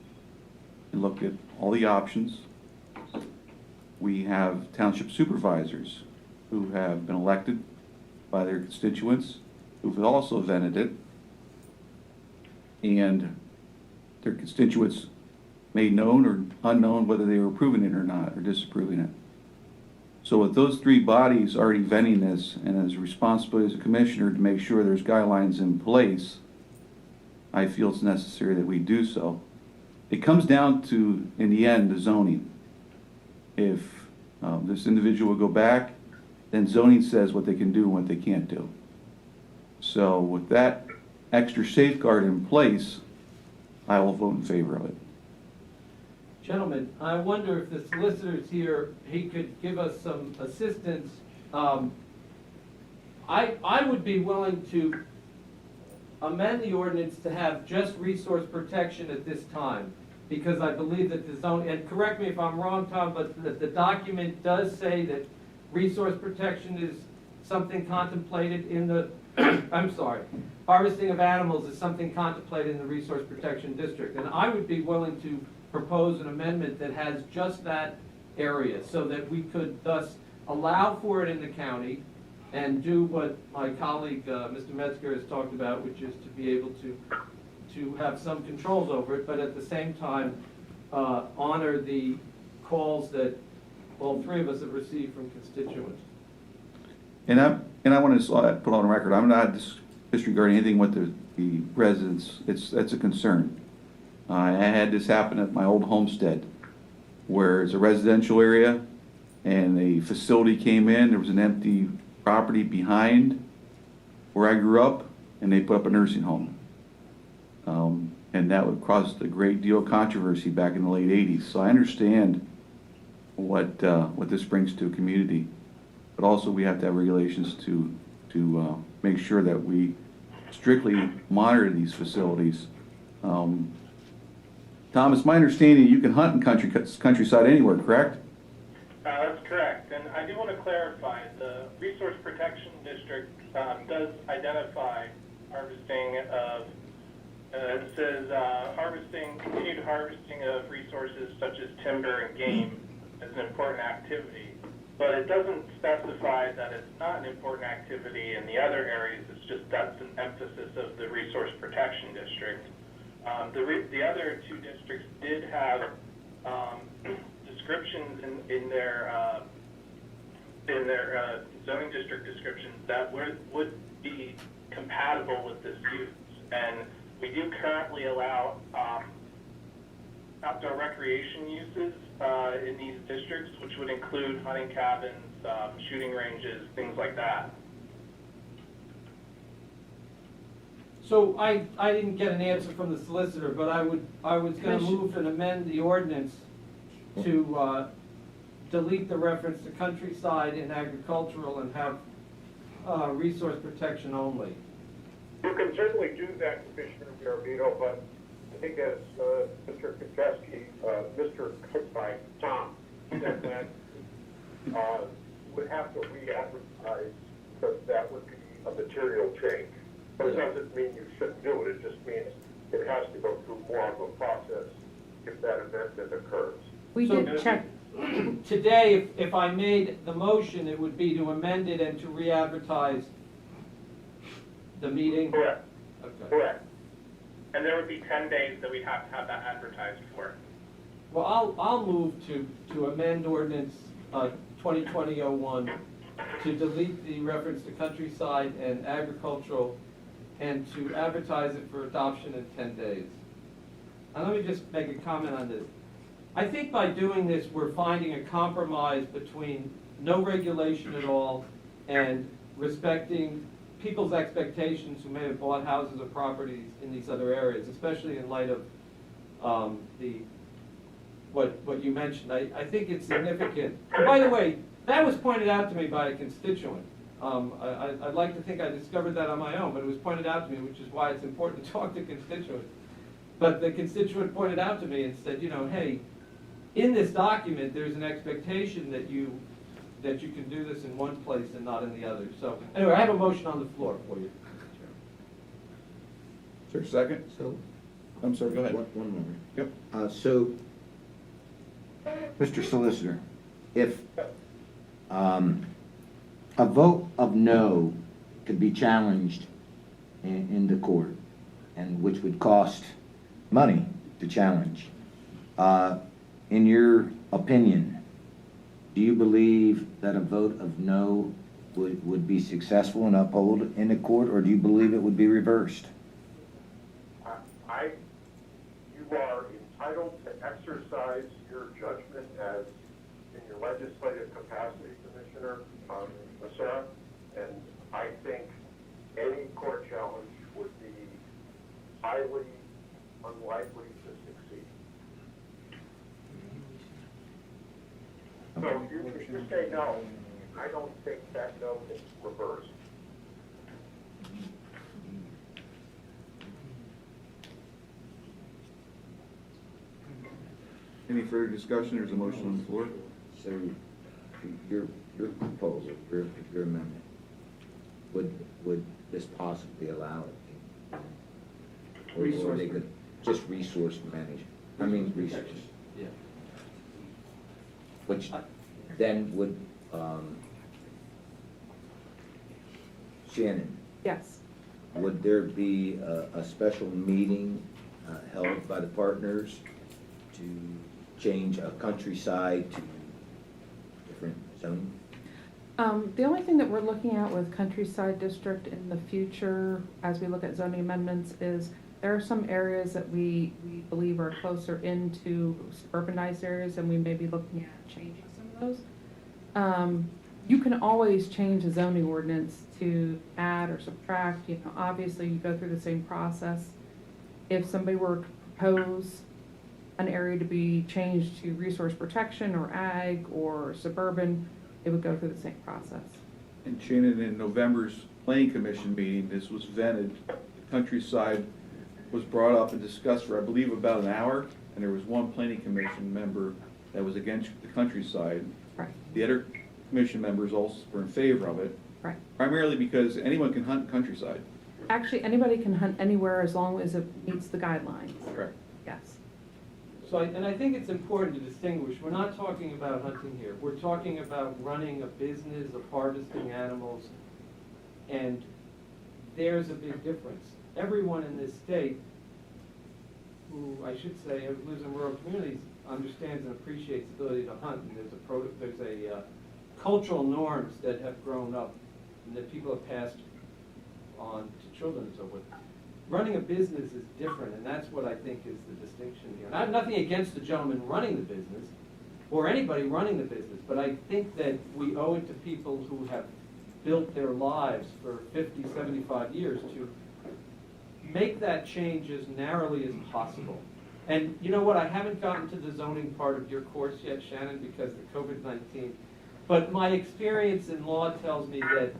and looked at all the options. We have township supervisors who have been elected by their constituents, who've also vetted it, and their constituents made known or unknown whether they were approving it or not, or disapproving it. So with those three bodies already vetting this, and as a responsibility as a commissioner to make sure there's guidelines in place, I feel it's necessary that we do so. It comes down to, in the end, the zoning. If this individual will go back, then zoning says what they can do and what they can't do. So with that extra safeguard in place, I will vote in favor of it. Gentlemen, I wonder if the solicitor's here, he could give us some assistance. I would be willing to amend the ordinance to have just resource protection at this time, because I believe that the zone, and correct me if I'm wrong, Tom, but the document does say that resource protection is something contemplated in the, I'm sorry, harvesting of animals is something contemplated in the resource protection district. And I would be willing to propose an amendment that has just that area, so that we could thus allow for it in the county and do what my colleague, Mr. Metzger, has talked about, which is to be able to have some controls over it, but at the same time, honor the calls that all three of us have received from constituents. And I want to put on record, I'm not disregarding anything with the residents. That's a concern. I had this happen at my old homestead, where it's a residential area, and a facility came in. There was an empty property behind where I grew up, and they put up a nursing home. And that would cause a great deal of controversy back in the late 80s. So I understand what this brings to a community, but also we have to have regulations to make sure that we strictly monitor these facilities. Tom, it's my understanding you can hunt in countryside anywhere, correct? That's correct, and I do want to clarify, the Resource Protection District does identify harvesting of, it says continued harvesting of resources such as timber and game as an important activity, but it doesn't specify that it's not an important activity in the other areas. It's just that's an emphasis of the Resource Protection District. The other two districts did have descriptions in their zoning district descriptions that would be compatible with this use, and we do currently allow outdoor recreation uses in these districts, which would include hunting cabins, shooting ranges, things like that. So I didn't get an answer from the solicitor, but I was going to move and amend the ordinance to delete the reference to countryside and agricultural and have resource protection only. You can certainly do that, Commissioner Garavito, but I think as Mr. Kaczewski, Tom, said that would have to re-advertise, because that would be a material change. But it doesn't mean you shouldn't do it, it just means it has to go through more of a process if that amendment occurs. We did check. Today, if I made the motion, it would be to amend it and to re-advertise the meeting? Correct. Okay. Correct. And there would be 10 days that we'd have to have that advertised for. Well, I'll move to amend ordinance 2020-01 to delete the reference to countryside and agricultural and to advertise it for adoption in 10 days. And let me just make a comment on this. I think by doing this, we're finding a compromise between no regulation at all and respecting people's expectations who may have bought houses or properties in these other areas, especially in light of what you mentioned. I think it's significant. And by the way, that was pointed out to me by a constituent. I'd like to think I discovered that on my own, but it was pointed out to me, which is why it's important to talk to constituents. But the constituent pointed out to me and said, you know, hey, in this document, there's an expectation that you can do this in one place and not in the other. So anyway, I have a motion on the floor for you. Is there a second? So, I'm sorry, go ahead. one moment. Yep. So, Mr. Solicitor, if a vote of no could be challenged in the court, and which would cost money to challenge, In your opinion, do you believe that a vote of no would be successful and upheld in the court, or do you believe it would be reversed? You are entitled to exercise your judgment as in your legislative capacity, Commissioner Becerra, and I think any court challenge would be highly unlikely to succeed. So if you say no, I don't think that no is reversed. Any further discussion? There's a motion on the floor. So your proposal, your amendment, would this possibly allow it? Or they could just resource manage, research. Yeah. Which then would, Shannon, Yes. would there be a special meeting held by the partners to change a countryside to different zoning? The only thing that we're looking at with Countryside District in the future, as we look at zoning amendments, is there are some areas that we believe are closer into suburbanized areas, and we may be looking at changing some of those. You can always change a zoning ordinance to add or subtract. Obviously you go through the same process. If somebody were to propose an area to be changed to resource protection or ag or suburban, it would go through the same process. And Shannon, in November's planning commission meeting, this was vetted. The countryside was brought up and discussed for, I believe, about an hour, and there was one planning commission member that was against the countryside. Right. The other commission members also were in favor of it. Right. Primarily because anyone can hunt countryside. Actually, anybody can hunt anywhere as long as it meets the guidelines. Correct. Yes. So, and I think it's important to distinguish, we're not talking about hunting here. We're talking about running a business of harvesting animals, and there's a big difference. Everyone in this state who, I should say, lives in rural communities understands and appreciates the ability to hunt, and there's a cultural norms that have grown up and that people have passed on to children and so forth. Running a business is different, and that's what I think is the distinction here. And I have nothing against the gentleman running the business, or anybody running the business, but I think that we owe it to people who have built their lives for 50, 75 years to make that change as narrowly as possible. And you know what, I haven't gotten to the zoning part of your course yet, Shannon, because of COVID-19, but my experience in law tells me that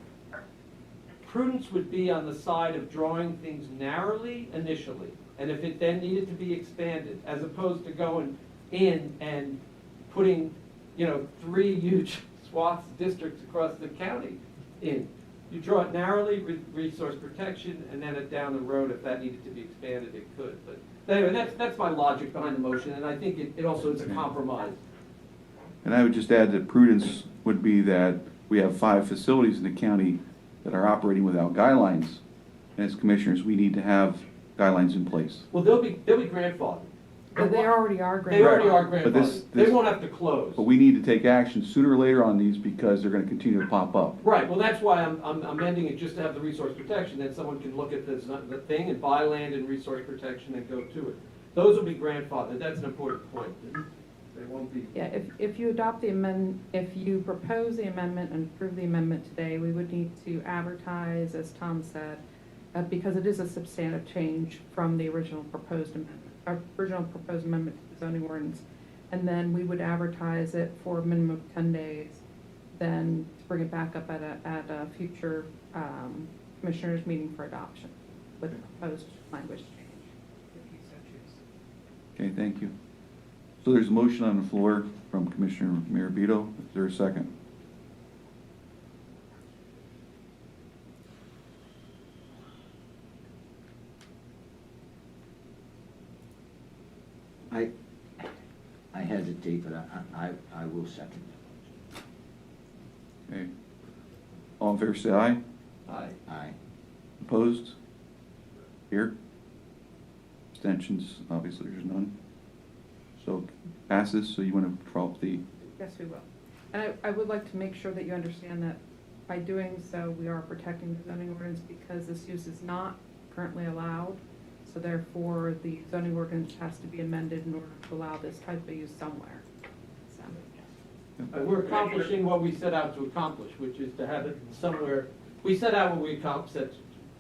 prudence would be on the side of drawing things narrowly initially, and if it then needed to be expanded, as opposed to going in and putting, 3 huge swaths of districts across the county in. You draw it narrowly, resource protection, and then down the road, if that needed to be expanded, it could. But anyway, that's my logic behind the motion, and I think it also is a compromise. And I would just add that prudence would be that we have 5 facilities in the county that are operating without guidelines. And as commissioners, we need to have guidelines in place. Well, they'll be grandfathered. But they already are grandfathered. They already are But grandfathered. They won't have to close. But we need to take action sooner or later on these because they're going to continue to pop up. Right, well, that's why I'm amending it just to have the resource protection, then someone can look at this, the thing and buy land and resource protection and go to it. Those will be grandfathered, that's an important point. They won't be. Yeah, if you adopt the amendment, if you propose the amendment and approve the amendment today, we would need to advertise, as Tom said, because it is a substantive change from the original proposed amendment to the zoning ordinance. And then we would advertise it for a minimum of 10 days, then to bring it back up at a future commissioners meeting for adoption with the proposed language change, if you so choose. Okay, thank you. So there's a motion on the floor from Commissioner Mirabito. Is there a second? I hesitate, but I will second. Okay. All in favor, say aye. Aye. Aye. Opposed? Here? Abstentions? Obviously, there's none. So pass this, so you want to drop the, Yes, we will. And I would like to make sure that you understand that by doing so, we are protecting the zoning ordinance because this use is not currently allowed. So therefore, the zoning ordinance has to be amended in order to allow this type of use somewhere. So, We're accomplishing what we set out to accomplish, which is to have it somewhere. We set out what we set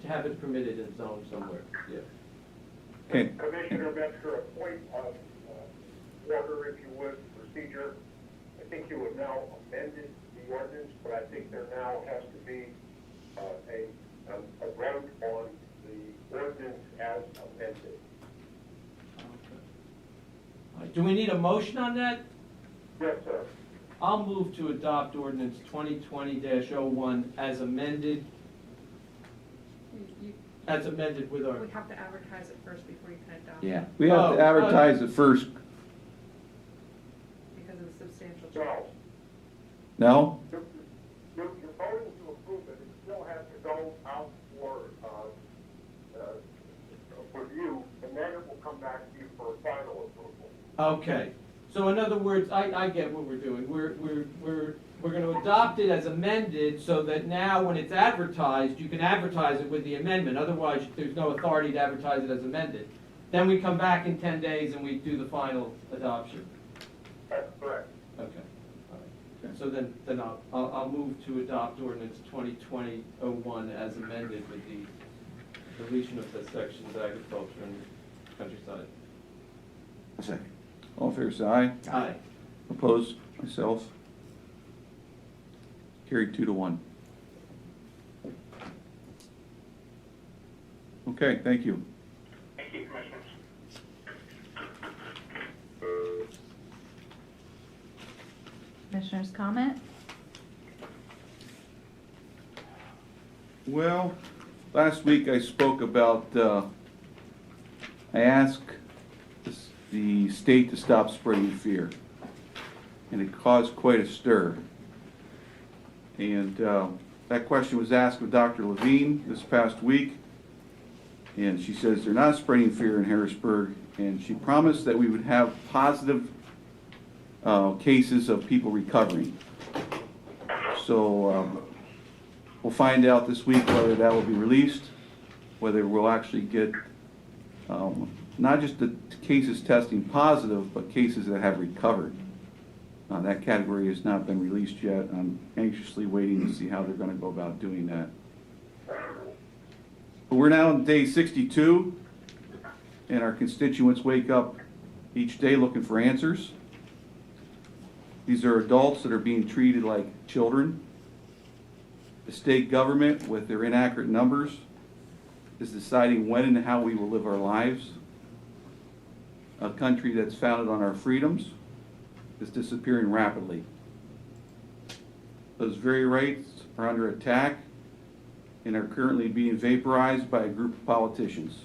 to have it permitted in zone somewhere. Yeah. okay. Commissioner Metzger, a point of order, if you would, procedure. I think you have now amended the ordinance, but I think there now has to be a vote on the ordinance as amended. Do we need a motion on that? Yes, sir. I'll move to adopt ordinance 2020-01 as amended. As amended with our. we have to advertise it first before you can adopt. Yeah. We have to advertise it first. Because of the substantial No. change. No? You're voting to approve it. It still has to go out for review, and then it will come back to you for final approval. Okay, so in other words, I get what we're doing. We're going to adopt it as amended so that now when it's advertised, you can advertise it with the amendment. Otherwise, there's no authority to advertise it as amended. Then we come back in 10 days and we do the final adoption. That's correct. Okay. All right. So then I'll move to adopt ordinance 2020-01 as amended with the deletion of the sections agriculture and countryside. Second. All in favor, say aye. Aye. Opposed? Myself. Carried 2-1. Okay, thank you. Thank you, Commissioners. Commissioners' comment? Well, last week I spoke about, I asked the state to stop spreading fear, and it caused quite a stir. And that question was asked of Dr. Levine this past week, and she says they're not spreading fear in Harrisburg, and she promised that we would have positive cases of people recovering. So we'll find out this week whether that will be released, whether we'll actually get not just the cases testing positive, but cases that have recovered. That category has not been released yet. I'm anxiously waiting to see how they're going to go about doing that. But we're now on day 62, and our constituents wake up each day looking for answers. These are adults that are being treated like children. The state government, with their inaccurate numbers, is deciding when and how we will live our lives. A country that's founded on our freedoms is disappearing rapidly. Those very rights are under attack and are currently being vaporized by a group of politicians.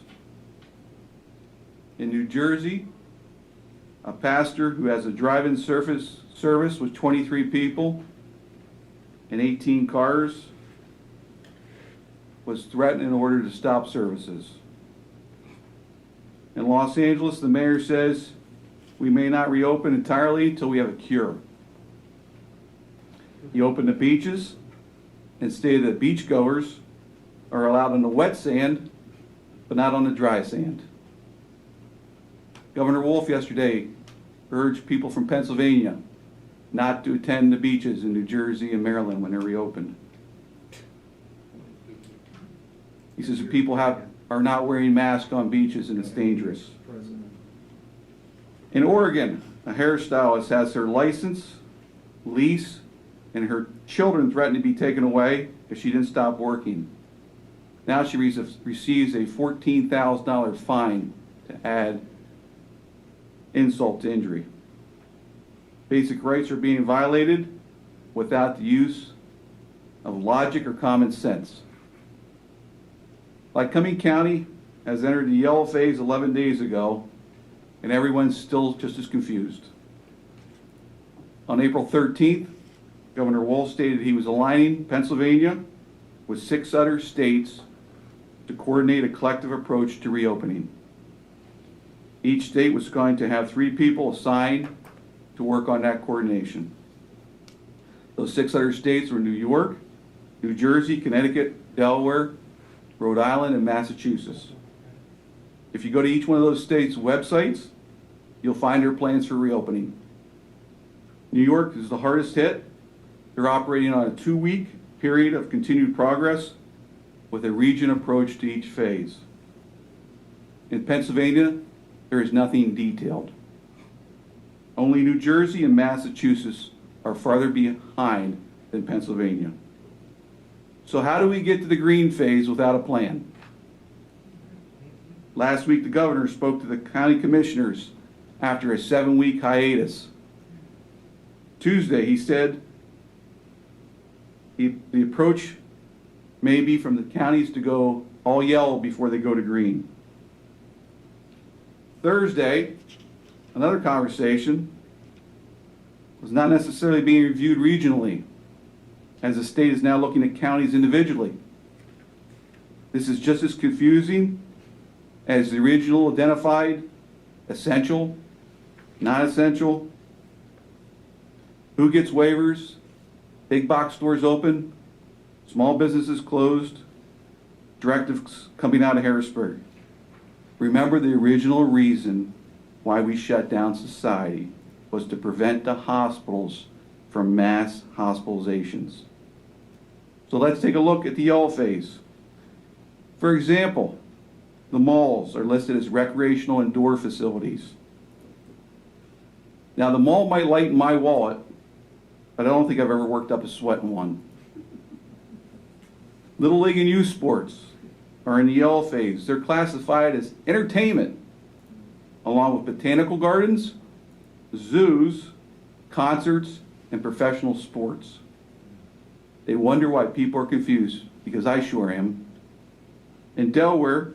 In New Jersey, a pastor who has a drive-in service with 23 people and 18 cars was threatened in order to stop services. In Los Angeles, the mayor says we may not reopen entirely until we have a cure. He opened the beaches and stated that beachgoers are allowed on the wet sand, but not on the dry sand. Governor Wolf yesterday urged people from Pennsylvania not to attend the beaches in New Jersey and Maryland when they're reopened. He says if people are not wearing masks on beaches and it's dangerous. In Oregon, a hairstylist has her license, lease, and her children threatened to be taken away if she didn't stop working. Now she receives a $14,000 fine to add insult to injury. Basic rights are being violated without the use of logic or common sense. Lycoming County has entered the yellow phase 11 days ago, and everyone's still just as confused. On April 13th, Governor Wolf stated he was aligning Pennsylvania with 6 other states to coordinate a collective approach to reopening. Each state was going to have 3 people assigned to work on that coordination. Those 6 other states were New York, New Jersey, Connecticut, Delaware, Rhode Island, and Massachusetts. If you go to each one of those states' websites, you'll find their plans for reopening. New York is the hardest hit. They're operating on a 2-week period of continued progress with a region approach to each phase. In Pennsylvania, there is nothing detailed. Only New Jersey and Massachusetts are farther behind than Pennsylvania. So how do we get to the green phase without a plan? Last week, the governor spoke to the county commissioners after a 7-week hiatus. Tuesday, he said the approach may be from the counties to go all yellow before they go to green. Thursday, another conversation was not necessarily being reviewed regionally, as the state is now looking at counties individually. This is just as confusing as the original identified essential, not essential, who gets waivers, big box stores open, small businesses closed, directives coming out of Harrisburg. Remember, the original reason why we shut down society was to prevent the hospitals from mass hospitalizations. So let's take a look at the yellow phase. For example, the malls are listed as recreational indoor facilities. Now, the mall might lighten my wallet, but I don't think I've ever worked up a sweat in one. Little League and youth sports are in the yellow phase. They're classified as entertainment, along with botanical gardens, zoos, concerts, and professional sports. They wonder why people are confused, because I sure am. In Delaware,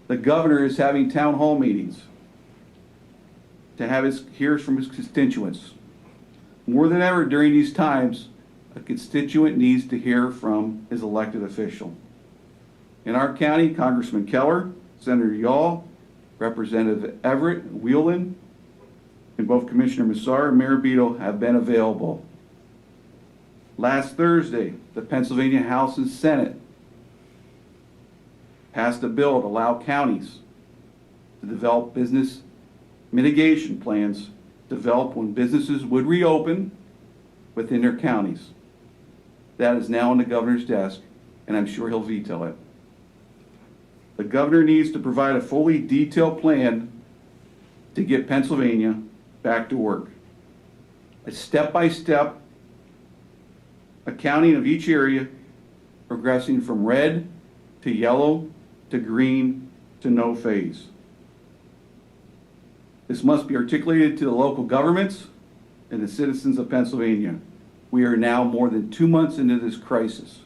the governor is having town hall meetings to hear from his constituents. More than ever during these times, a constituent needs to hear from his elected official. In our county, Congressman Keller, Senator Yaw, Representative Everett, Wheelan, and both Commissioner Massar and Mayor Beadle have been available. Last Thursday, the Pennsylvania House and Senate passed a bill to allow counties to develop business mitigation plans developed when businesses would reopen within their counties. That is now on the governor's desk, and I'm sure he'll veto it. The governor needs to provide a fully detailed plan to get Pennsylvania back to work. A step-by-step accounting of each area, progressing from red to yellow to green to no phase. This must be articulated to the local governments and the citizens of Pennsylvania. We are now more than 2 months into this crisis.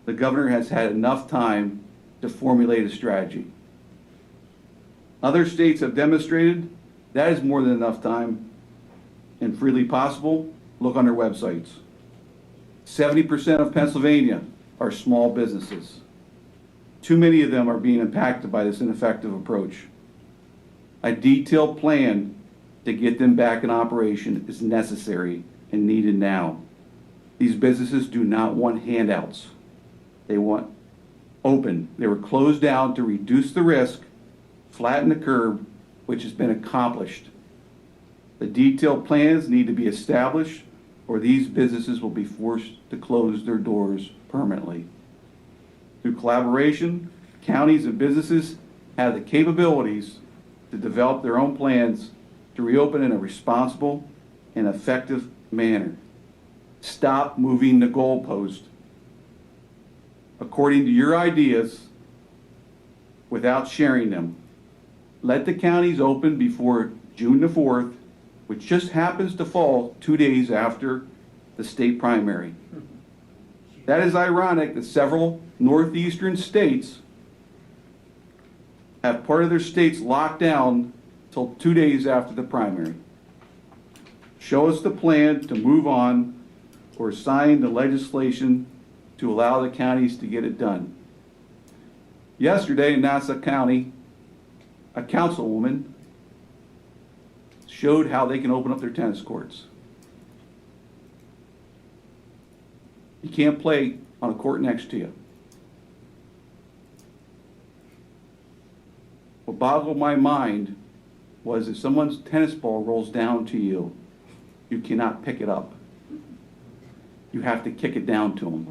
The governor has had enough time to formulate a strategy. Other states have demonstrated that is more than enough time and freely possible. Look on their websites. 70% of Pennsylvania are small businesses. Too many of them are being impacted by this ineffective approach. A detailed plan to get them back in operation is necessary and needed now. These businesses do not want handouts. They want open. They were closed down to reduce the risk, flatten the curve, which has been accomplished. The detailed plans need to be established, or these businesses will be forced to close their doors permanently. Through collaboration, counties and businesses have the capabilities to develop their own plans to reopen in a responsible and effective manner. Stop moving the goalpost according to your ideas without sharing them. Let the counties open before June the 4th, which just happens to fall 2 days after the state primary. That is ironic that several northeastern states have part of their states locked down till 2 days after the primary. Show us the plan to move on or sign the legislation to allow the counties to get it done. Yesterday in Nassau County, a councilwoman showed how they can open up their tennis courts. You can't play on a court next to you. What boggled my mind was if someone's tennis ball rolls down to you, you cannot pick it up. You have to kick it down to them.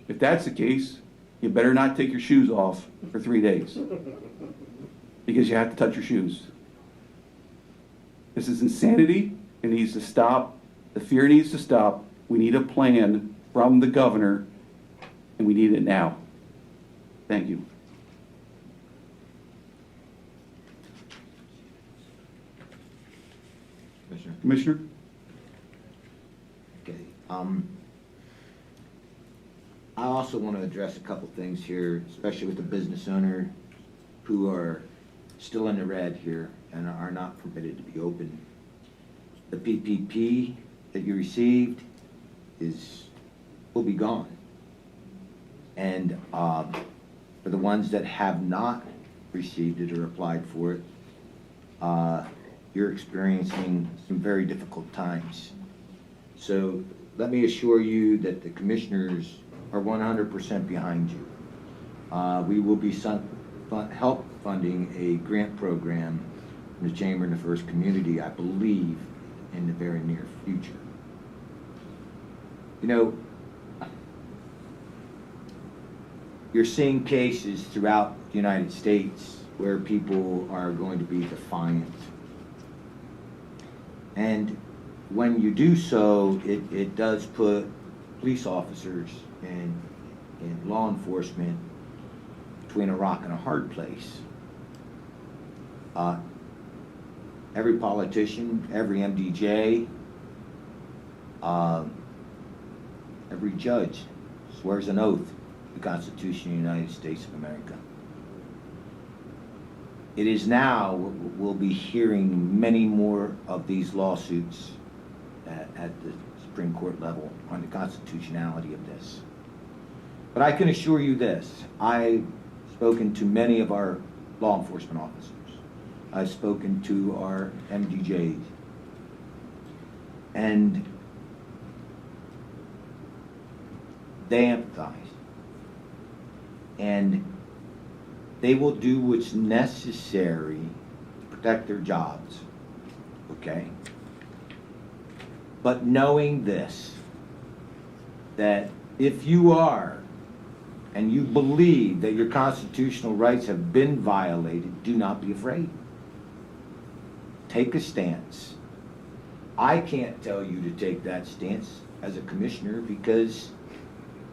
If that's the case, you better not take your shoes off for 3 days because you have to touch your shoes. This is insanity. It needs to stop. The fear needs to stop. We need a plan from the governor, and we need it now. Thank you. Commissioner? Okay. I also want to address a couple things here, especially with the business owner who are still in the red here and are not permitted to be open. The PPP that you received will be gone. And for the ones that have not received it or applied for it, you're experiencing some very difficult times. So let me assure you that the commissioners are 100% behind you. We will be help funding a grant program in the Chamber and the First Community, I believe, in the very near future. You know, you're seeing cases throughout the United States where people are going to be defiant. And when you do so, it does put police officers and law enforcement between a rock and a hard place. Every politician, every MDJ, every judge swears an oath to the Constitution of the United States of America. It is now, we'll be hearing many more of these lawsuits at the Supreme Court level on the constitutionality of this. But I can assure you this, I've spoken to many of our law enforcement officers. I've spoken to our MDJs. And they empathize. And they will do what's necessary to protect their jobs, okay? But knowing this, that if you are, and you believe that your constitutional rights have been violated, do not be afraid. Take a stance. I can't tell you to take that stance as a commissioner because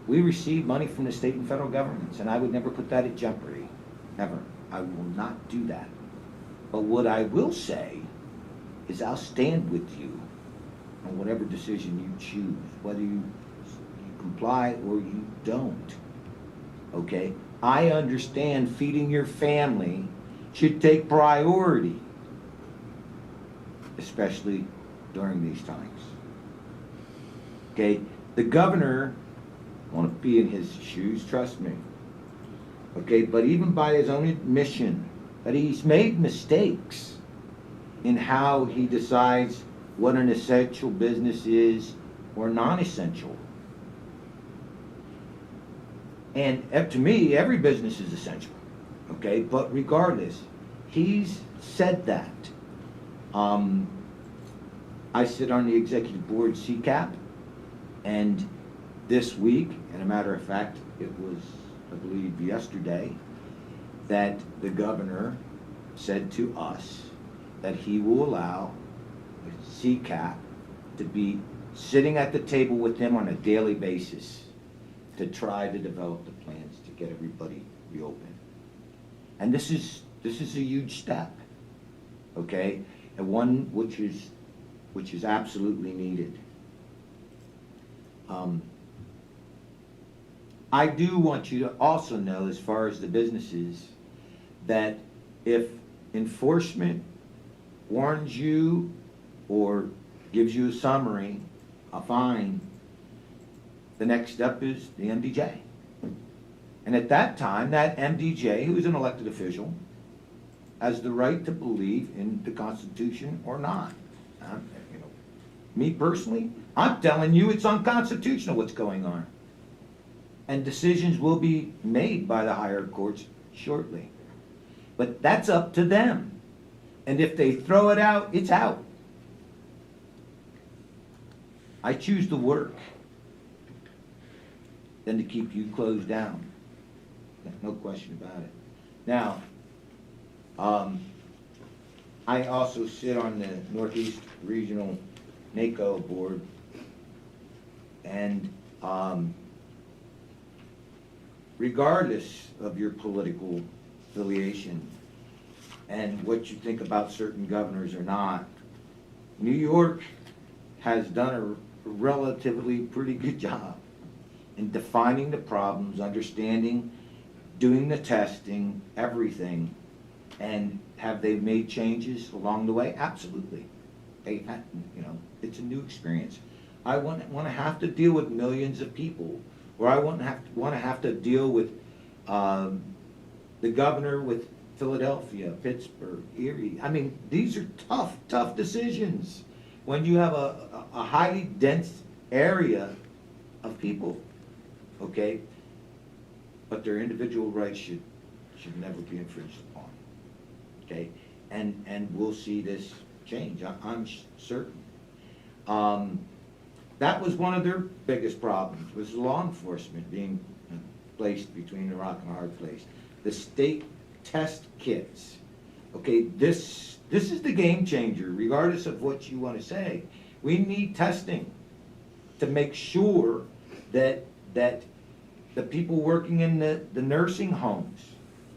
we receive money from the state and federal governments, and I would never put that at jeopardy. Never. I will not do that. But what I will say is I'll stand with you on whatever decision you choose, whether you comply or you don't. Okay? I understand feeding your family should take priority, especially during these times. Okay? The governor, I want to be in his shoes, trust me. Okay, but even by his own admission, that he's made mistakes in how he decides what an essential business is or non-essential. And to me, every business is essential, okay? But regardless, he's said that. I sit on the executive board CCAP, and this week, and a matter of fact, it was, I believe, yesterday, that the governor said to us that he will allow CCAP to be sitting at the table with him on a daily basis to try to develop the plans to get everybody reopened. And this is a huge step, okay? And one which is absolutely needed. I do want you to also know, as far as the businesses, that if enforcement warns you or gives you a summary, a fine, the next step is the MDJ. And at that time, that MDJ, who is an elected official, has the right to believe in the Constitution or not. You know, me personally, I'm telling you it's unconstitutional what's going on. And decisions will be made by the higher courts shortly. But that's up to them. And if they throw it out, it's out. I choose to work than to keep you closed down. No question about it. Now, I also sit on the Northeast Regional NACO board, and regardless of your political affiliation and what you think about certain governors or not, New York has done a relatively pretty good job in defining the problems, understanding, doing the testing, everything. And have they made changes along the way? Absolutely. They, you know, it's a new experience. I want to have to deal with millions of people, or I want to have to deal with the governor with Philadelphia, Pittsburgh, Erie. I mean, these are tough decisions when you have a highly dense area of people. Okay, but their individual rights should never be infringed upon. Okay, and we'll see this change. I'm certain. That was one of their biggest problems, was law enforcement being placed between a rock and a hard place. The state test kits. Okay, this is the game changer, regardless of what you want to say. We need testing to make sure that the people working in the nursing homes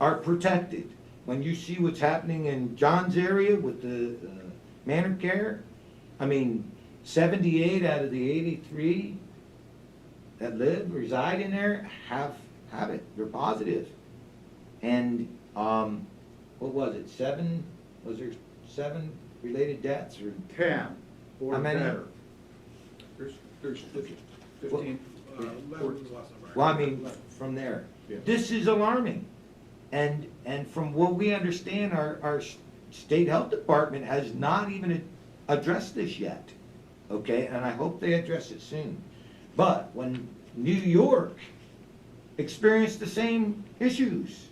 are protected. When you see what's happening in John's area with the Manor Care, I mean, 78 out of the 83 that reside in there have it. They're positive. And what was it? Was there 7 related deaths or 10 or how many? better. There's 15. 11 was last number. Well, I mean, from there. Yeah. This is alarming. And from what we understand, our state health department has not even addressed this yet. Okay, and I hope they address it soon. But when New York experienced the same issues,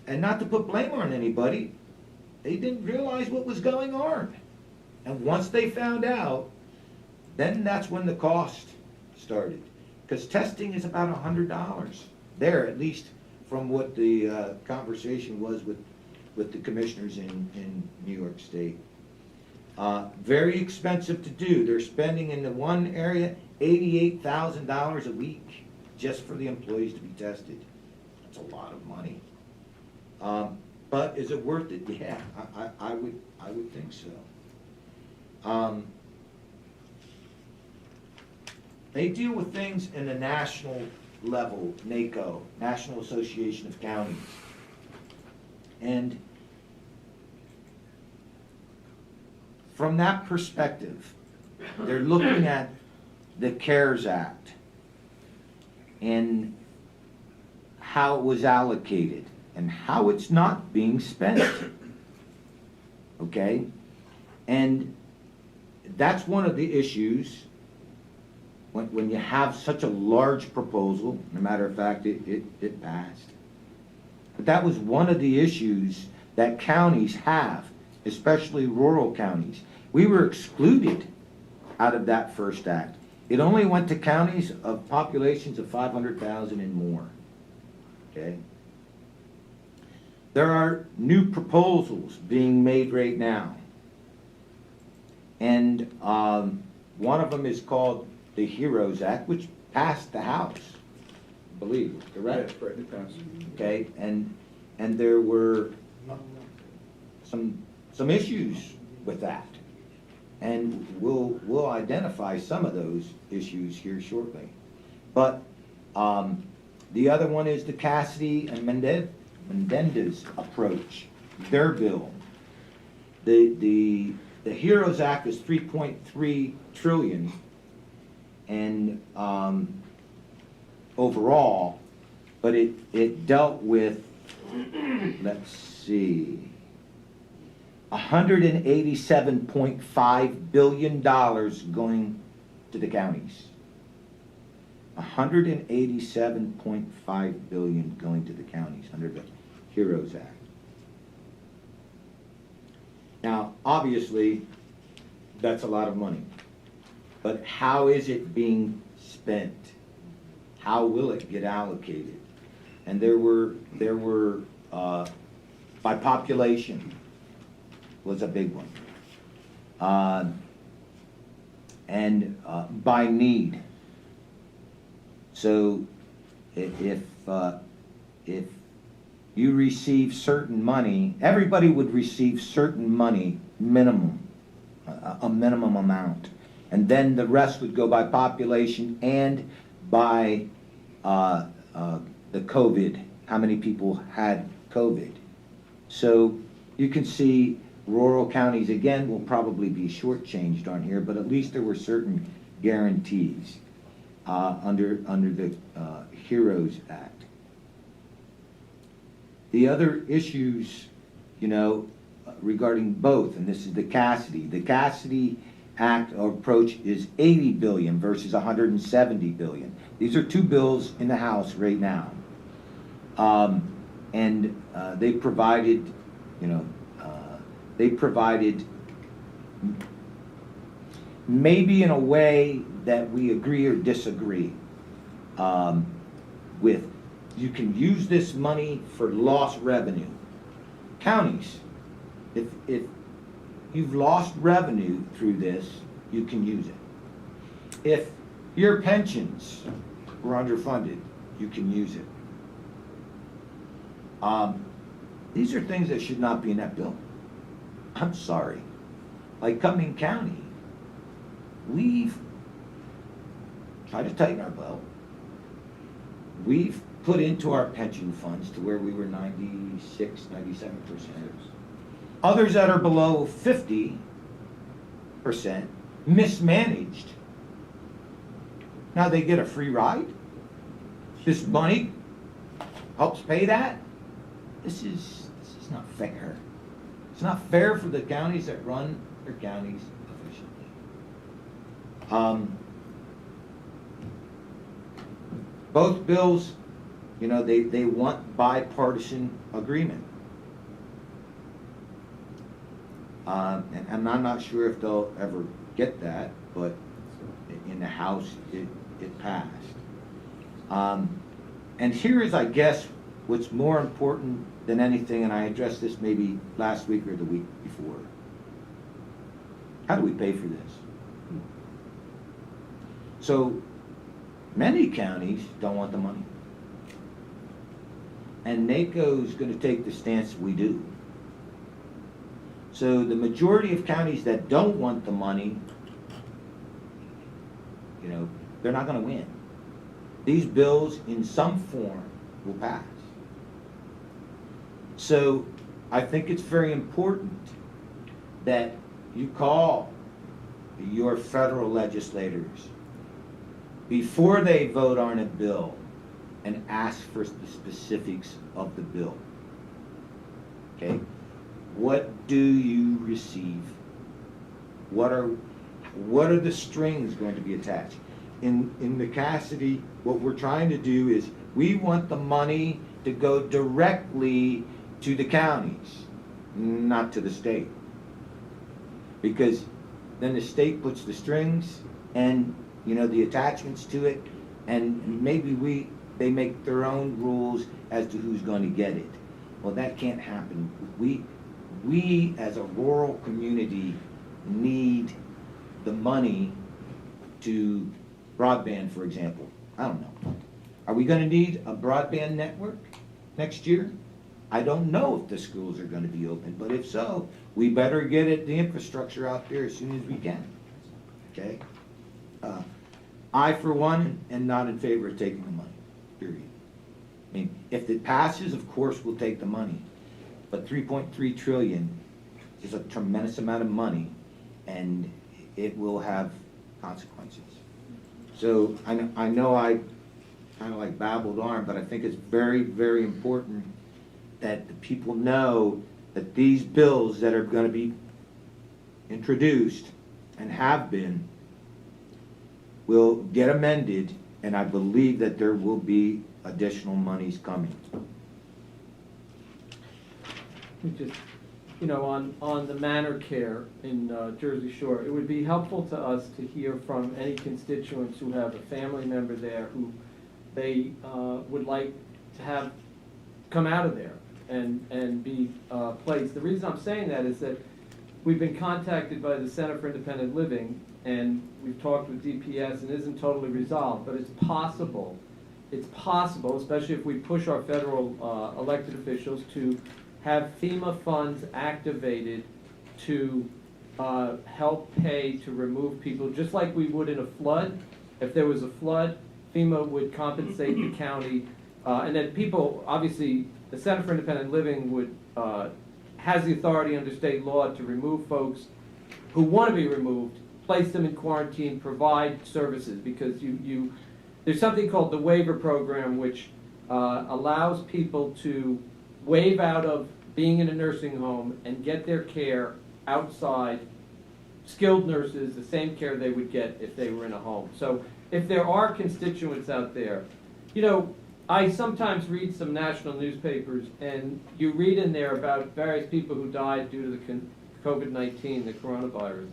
and not to put blame on anybody, they didn't realize what was going on. And once they found out, then that's when the cost started. Because testing is about $100 there, at least from what the conversation was with the commissioners in New York State. Very expensive to do. They're spending in the one area $88,000 a week just for the employees to be tested. That's a lot of money. But is it worth it? Yeah, I would think so. They deal with things in the national level, NACO, National Association of Counties. And from that perspective, they're looking at the CARES Act and how it was allocated and how it's not being spent. Okay? And that's one of the issues when you have such a large proposal. As a matter of fact, it passed. But that was one of the issues that counties have, especially rural counties. We were excluded out of that first act. It only went to counties of populations of 500,000 and more. Okay? There are new proposals being made right now. And one of them is called the HEROES Act, which passed the House, I believe, correct? Yes, right, it passed. Okay, and there were some issues with that. And we'll identify some of those issues here shortly. But the other one is the Cassidy and Menendez approach, their bill. The HEROES Act is $3.3 trillion, and overall, but it dealt with, let's see, $187.5 billion going to the counties. $187.5 billion going to the counties under the HEROES Act. Now, obviously, that's a lot of money. But how is it being spent? How will it get allocated? And there were by population was a big one. And by need. So if you receive certain money, everybody would receive certain money, minimum, a minimum amount. And then the rest would go by population and by the COVID, how many people had COVID. So you can see rural counties, again, will probably be shortchanged on here, but at least there were certain guarantees under the HEROES Act. The other issues, regarding both, and this is the Cassidy Act or approach is $80 billion versus $170 billion. These are two bills in the House right now. And they provided, maybe in a way that we agree or disagree with. You can use this money for lost revenue. Counties, if you've lost revenue through this, you can use it. If your pensions were underfunded, you can use it. These are things that should not be in that bill. I'm sorry. Like Cumming County, we've tried to tighten our belt. We've put into our pension funds to where we were 96, 97%. Others that are below 50% mismanaged. Now they get a free ride. This money helps pay that. This is not fair. It's not fair for the counties that run their counties efficiently. Both bills, they want bipartisan agreement. And I'm not sure if they'll ever get that, but in the House, it passed. And here is, I guess, what's more important than anything, and I addressed this maybe last week or the week before. How do we pay for this? So, many counties don't want the money. And NACO is going to take the stance we do. So the majority of counties that don't want the money, they're not going to win. These bills, in some form, will pass. So I think it's very important that you call your federal legislators before they vote on a bill and ask for the specifics of the bill. Okay? What do you receive? What are the strings going to be attached? In the Cassidy, what we're trying to do is we want the money to go directly to the counties, not to the state. Because then the state puts the strings and the attachments to it, and maybe they make their own rules as to who's going to get it. Well, that can't happen. We as a rural community need the money to broadband, for example. I don't know. Are we going to need a broadband network next year? I don't know if the schools are going to be open, but if so, we better get the infrastructure out there as soon as we can. Okay? I, for one, am not in favor of taking the money, period. I mean, if it passes, of course, we'll take the money. But $3.3 trillion is a tremendous amount of money, and it will have consequences. So I know I kind of like babbled on, but I think it's very, very important that the people know that these bills that are going to be introduced and have been will get amended, and I believe that there will be additional monies coming. Just, you know, on the Manor Care in Jersey Shore, it would be helpful to us to hear from any constituents who have a family member there who they would like to have come out of there and be placed. The reason I'm saying that is that we've been contacted by the Center for Independent Living, and we've talked with DPS, and it isn't totally resolved, but it's possible, especially if we push our federal elected officials to have FEMA funds activated to help pay to remove people, just like we would in a flood. If there was a flood, FEMA would compensate the county, and then people, obviously, the Center for Independent Living would has the authority under state law to remove folks who want to be removed, place them in quarantine, provide services, because there's something called the waiver program, which allows people to waive out of being in a nursing home and get their care outside, skilled nurses, the same care they would get if they were in a home. So if there are constituents out there, you know, I sometimes read some national newspapers, and you read in there about various people who died due to the COVID-19, the coronavirus.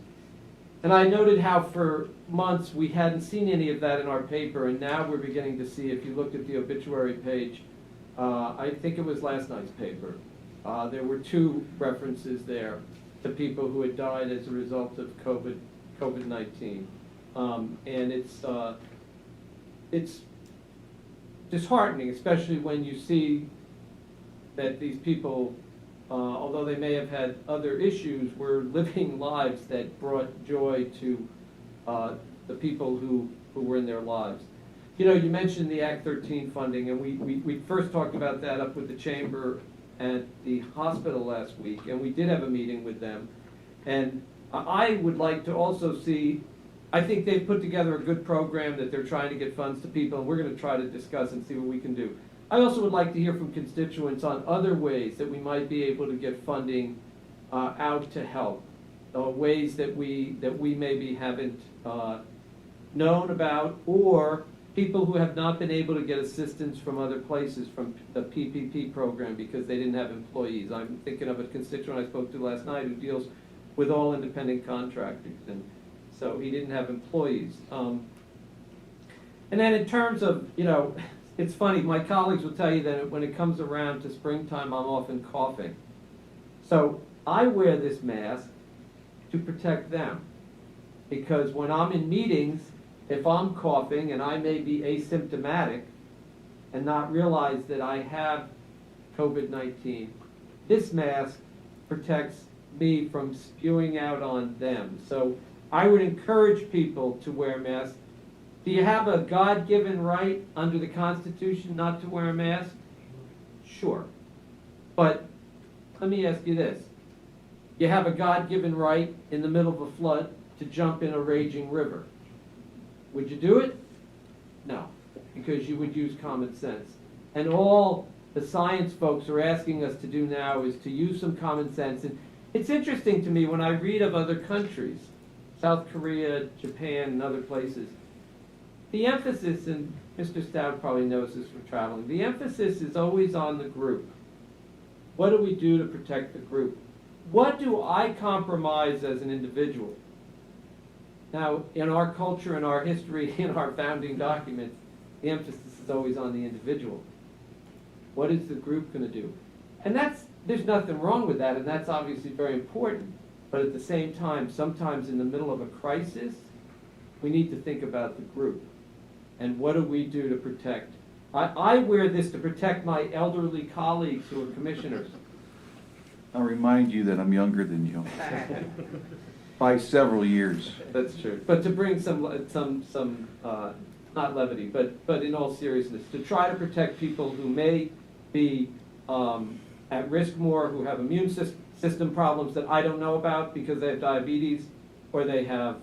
And I noted how for months we hadn't seen any of that in our paper, and now we're beginning to see, if you looked at the obituary page, I think it was last night's paper, there were 2 references there to people who had died as a result of COVID-19. And it's disheartening, especially when you see that these people, although they may have had other issues, were living lives that brought joy to the people who were in their lives. You know, you mentioned the Act 13 funding, and we first talked about that up with the Chamber at the hospital last week, and we did have a meeting with them. And I would like to also see, I think they've put together a good program that they're trying to get funds to people, and we're going to try to discuss and see what we can do. I also would like to hear from constituents on other ways that we might be able to get funding out to help, ways that we maybe haven't known about, or people who have not been able to get assistance from other places, from the PPP program, because they didn't have employees. I'm thinking of a constituent I spoke to last night who deals with all independent contractors, and so he didn't have employees. And then in terms of, you know, it's funny, my colleagues will tell you that when it comes around to springtime, I'm often coughing. So I wear this mask to protect them, because when I'm in meetings, if I'm coughing and I may be asymptomatic and not realize that I have COVID-19, this mask protects me from spewing out on them. So I would encourage people to wear masks. Do you have a God-given right under the Constitution not to wear a mask? Sure. But let me ask you this. You have a God-given right in the middle of a flood to jump in a raging river. Would you do it? No, because you would use common sense. And all the science folks are asking us to do now is to use some common sense. And it's interesting to me when I read of other countries, South Korea, Japan, and other places, the emphasis, and Mr. Stout probably knows this from traveling, the emphasis is always on the group. What do we do to protect the group? What do I compromise as an individual? Now, in our culture, in our history, in our founding documents, the emphasis is always on the individual. What is the group going to do? And there's nothing wrong with that, and that's obviously very important. But at the same time, sometimes in the middle of a crisis, we need to think about the group. And what do we do to protect? I wear this to protect my elderly colleagues who are commissioners. I'll remind you that I'm younger than you. By several years. That's true. But to bring some not levity, but in all seriousness, to try to protect people who may be at risk more, who have immune system problems that I don't know about because they have diabetes, or they have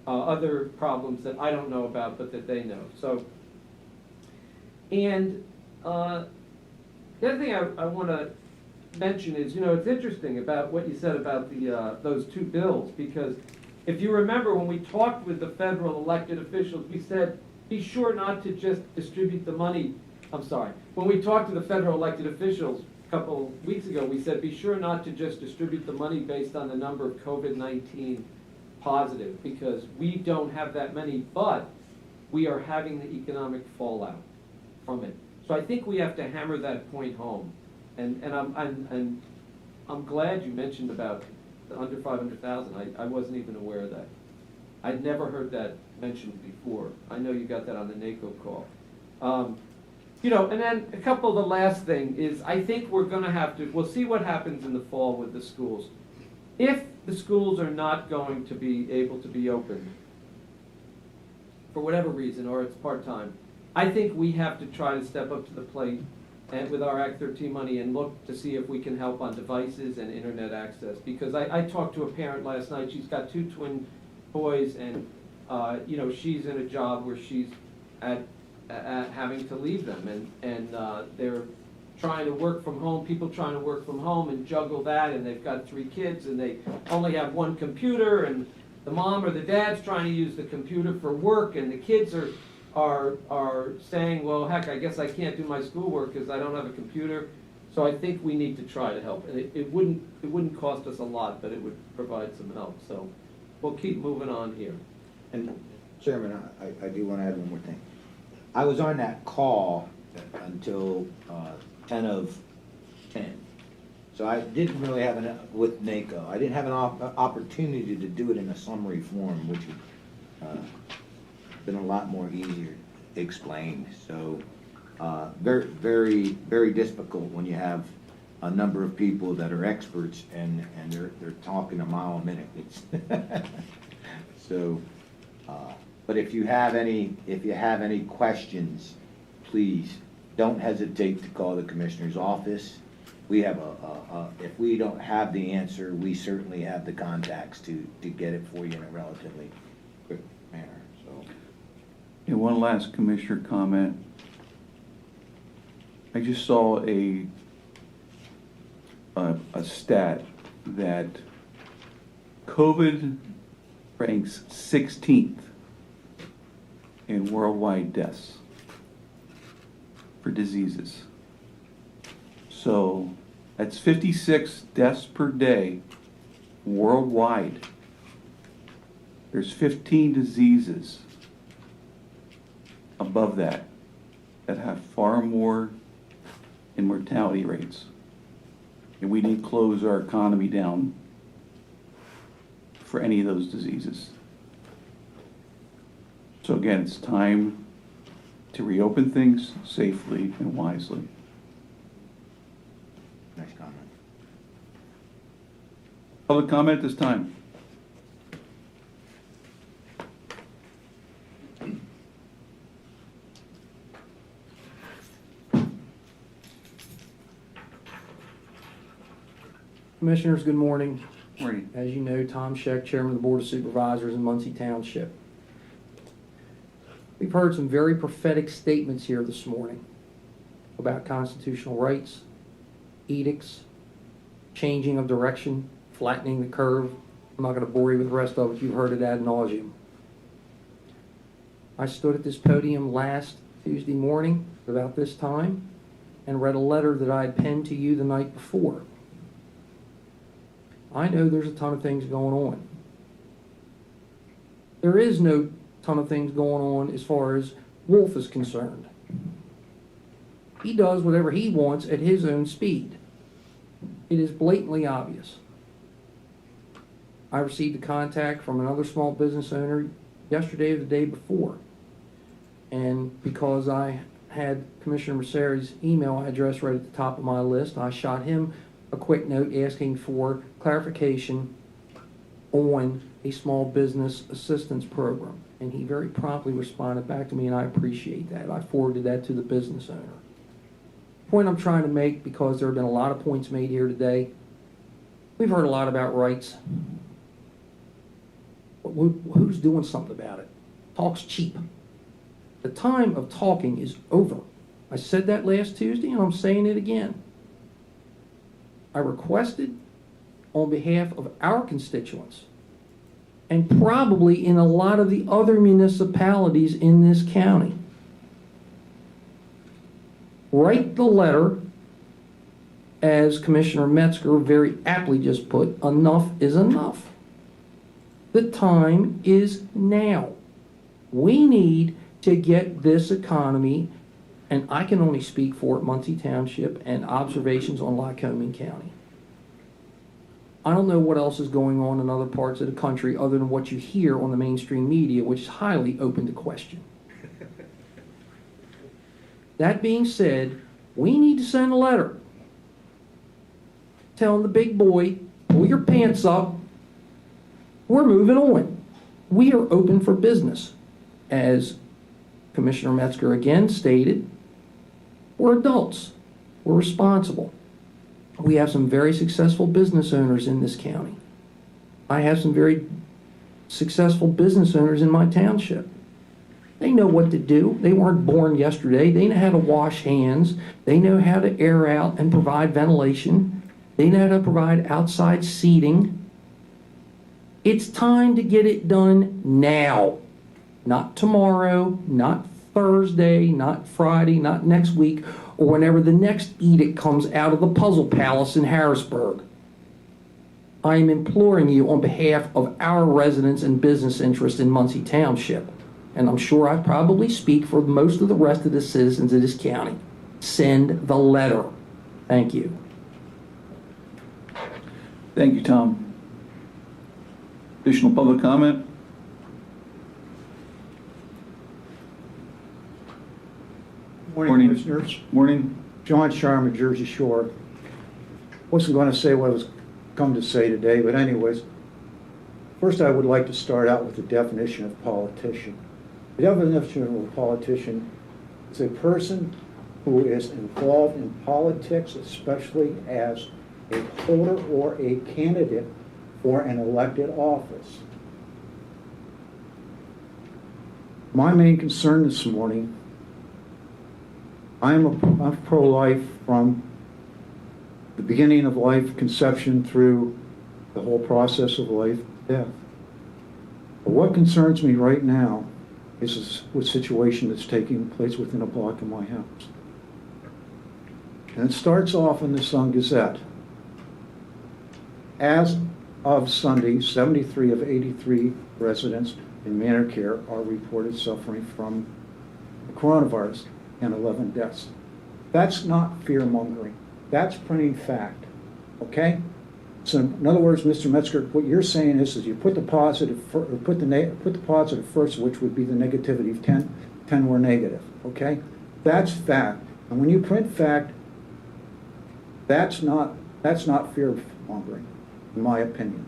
other problems that I don't know about but that they know. So And the other thing I want to mention is, it's interesting about what you said about those two bills, because if you remember when we talked with the federal elected officials, we said, be sure not to just distribute the money. When we talked to the federal elected officials a couple weeks ago, we said, be sure not to just distribute the money based on the number of COVID-19 positive, because we don't have that many, but we are having the economic fallout from it. So I think we have to hammer that point home. And I'm glad you mentioned about the under 500,000. I wasn't even aware of that. I'd never heard that mentioned before. I know you got that on the NACO call. And then a couple of the last thing is, I think we're going to have to, we'll see what happens in the fall with the schools. If the schools are not going to be able to be open for whatever reason, or it's part-time, I think we have to try to step up to the plate and with our Act 13 money and look to see if we can help on devices and internet access. Because I talked to a parent last night. She's got 2 twin boys, and she's in a job where she's at having to leave them, and they're trying to work from home, people trying to work from home and juggle that, and they've got 3 kids, and they only have 1 computer, and the mom or the dad's trying to use the computer for work, and the kids are saying, well, heck, I guess I can't do my schoolwork because I don't have a computer. So I think we need to try to help. And it wouldn't cost us a lot, but it would provide some help. So we'll keep moving on here. And Chairman, I do want to add one more thing. I was on that call until 10 of 10. So I didn't really have with NACO, I didn't have an opportunity to do it in a summary form, which would been a lot more easier explained. So very, very, very difficult when you have a number of people that are experts and they're talking a mile a minute. It's so, but if you have any questions, please don't hesitate to call the Commissioner's office. We have if we don't have the answer, we certainly have the contacts to get it for you in a relatively quick manner. So. And one last Commissioner comment. I just saw a stat that COVID ranks 16th in worldwide deaths for diseases. So that's 56 deaths per day worldwide. There's 15 diseases above that have far more in mortality rates. And we didn't close our economy down for any of those diseases. So again, it's time to reopen things safely and wisely. Nice comment. Public comment at this time. Commissioners, good morning. Morning. As you know, Tom Scheck, Chairman of the Board of Supervisors in Muncie Township. We've heard some very prophetic statements here this morning about constitutional rights, edicts, changing of direction, flattening the curve. I'm not going to bore you with the rest of it. You've heard it ad nauseum. I stood at this podium last Tuesday morning about this time and read a letter that I had penned to you the night before. I know there's a ton of things going on. There is no ton of things going on as far as Wolf is concerned. He does whatever he wants at his own speed. It is blatantly obvious. I received a contact from another small business owner yesterday or the day before. And because I had Commissioner Merceri's email address right at the top of my list, I shot him a quick note asking for clarification on a small business assistance program. And he very promptly responded back to me, and I appreciate that. I forwarded that to the business owner. The point I'm trying to make, because there have been a lot of points made here today, we've heard a lot about rights. But who's doing something about it? Talk's cheap. The time of talking is over. I said that last Tuesday, and I'm saying it again. I requested on behalf of our constituents, and probably in a lot of the other municipalities in this county, write the letter, as Commissioner Metzger very aptly just put, enough is enough. The time is now. We need to get this economy, and I can only speak for Muncie Township and observations on Lycoming County. I don't know what else is going on in other parts of the country other than what you hear on the mainstream media, which is highly open to question. That being said, we need to send a letter telling the big boy, pull your pants up, we're moving on. We are open for business. As Commissioner Metzger again stated, we're adults. We're responsible. We have some very successful business owners in this county. I have some very successful business owners in my township. They know what to do. They weren't born yesterday. They know how to wash hands. They know how to air out and provide ventilation. They know how to provide outside seating. It's time to get it done now. Not tomorrow, not Thursday, not Friday, not next week, or whenever the next edict comes out of the Puzzle Palace in Harrisburg. I am imploring you on behalf of our residents and business interests in Muncie Township, and I'm sure I probably speak for most of the rest of the citizens of this county. Send the letter. Thank you. Thank you, Tom. Additional public comment? Morning, Commissioners. Morning. John Sharman, Jersey Shore. Wasn't going to say what I was come to say today, but anyways, first I would like to start out with the definition of politician. The definition of a politician is a person who is involved in politics, especially as a holder or a candidate for an elected office. My main concern this morning, I'm pro-life from the beginning of life, conception, through the whole process of life, death. But what concerns me right now is the situation that's taking place within a block of my house. And it starts off in the Sun-Gazette. As of Sunday, 73 of 83 residents in Manor Care are reported suffering from the coronavirus, and 11 deaths. That's not fear-mongering. That's printing fact, okay? So in other words, Mr. Metzger, what you're saying is you put the positive, put the positive first, which would be the negativity of 10 were negative, okay? That's fact. And when you print fact, that's not fear-mongering, in my opinion,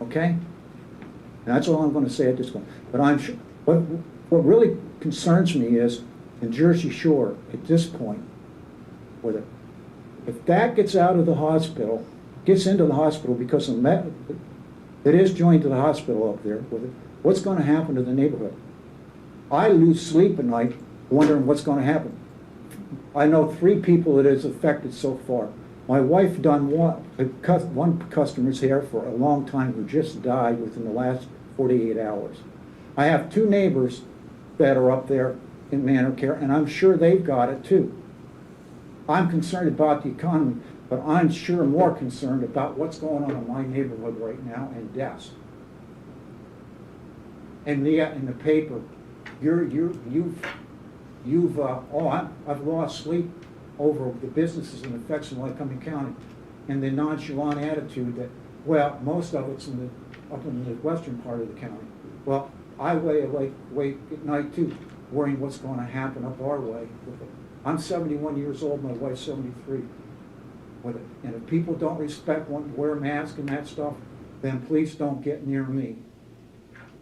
okay? And that's all I'm going to say at this point. But I'm sure, what really concerns me is, in Jersey Shore, at this point, with it, if that gets out of the hospital, gets into the hospital because of it is joined to the hospital up there with it, what's going to happen to the neighborhood? I lose sleep at night wondering what's going to happen. I know 3 people that is affected so far. My wife done one customer's hair for a long time who just died within the last 48 hours. I have 2 neighbors that are up there in Manor Care, and I'm sure they've got it too. I'm concerned about the economy, but I'm sure more concerned about what's going on in my neighborhood right now and deaths. And in the paper, I've lost sleep over the businesses and effects in Lycoming County, and the nonchalant attitude that, well, most of it's up in the western part of the county. Well, I lay awake at night too, worrying what's going to happen up our way with it. I'm 71 years old, my wife's 73 with it. And if people don't respect wanting to wear a mask and that stuff, then please don't get near me.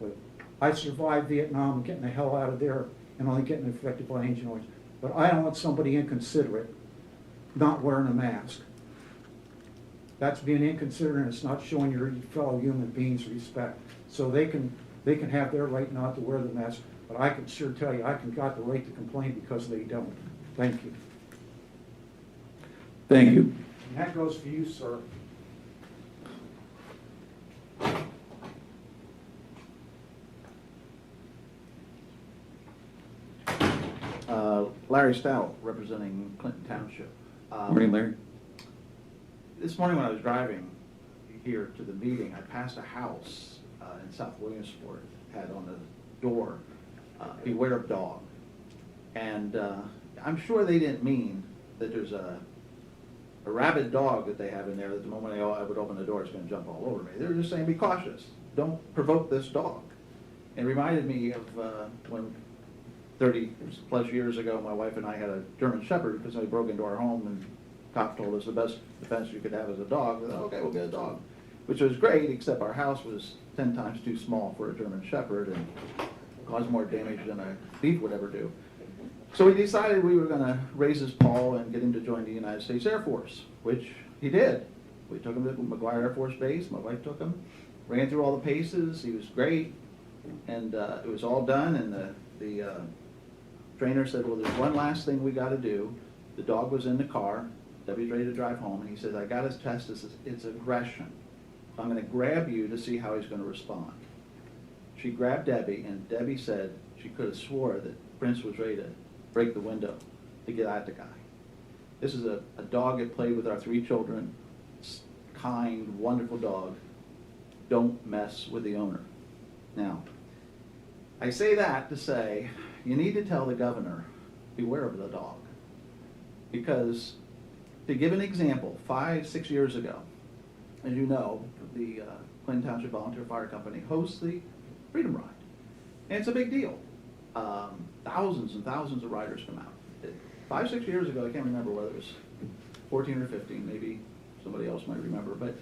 But I survived Vietnam, getting the hell out of there and only getting infected by Agent Orange. But I don't want somebody inconsiderate not wearing a mask. That's being inconsiderate, and it's not showing your fellow human beings respect. So they can have their right not to wear the mask, but I can sure tell you I got the right to complain because they don't. Thank you. Thank you. And that goes for you, sir. Larry Stout, representing Clinton Township. Morning, Larry. This morning when I was driving here to the meeting, I passed a house in South Williamsport, had on the door, beware of dog. And I'm sure they didn't mean that there's a rabid dog that they have in there that the moment I would open the door, it's going to jump all over me. They're just saying, be cautious. Don't provoke this dog. It reminded me of when 30-plus years ago, my wife and I had a German Shepherd because somebody broke into our home and cop told us the best defense you could have is a dog. We thought, okay, we'll get a dog, which was great, except our house was 10 times too small for a German Shepherd and caused more damage than a thief would ever do. So we decided we were going to raise his paw and get him to join the United States Air Force, which he did. We took him to McGuire Air Force Base. My wife took him, ran through all the paces. He was great, and it was all done. And the trainer said, well, there's one last thing we got to do. The dog was in the car. Debbie's ready to drive home, and he says, I got to test its aggression. I'm going to grab you to see how he's going to respond. She grabbed Debbie, and Debbie said she could have swore that Prince was ready to break the window to get at the guy. This is a dog that played with our 3 children. Kind, wonderful dog. Don't mess with the owner. Now, I say that to say, you need to tell the governor, beware of the dog. Because, to give an example, 5-6 years ago, as you know, the Clinton Township Volunteer Fire Company hosts the Freedom Ride. And it's a big deal. Thousands and thousands of riders come out. 5-6 years ago, I can't remember whether it was 14 or 15, maybe somebody else might remember, but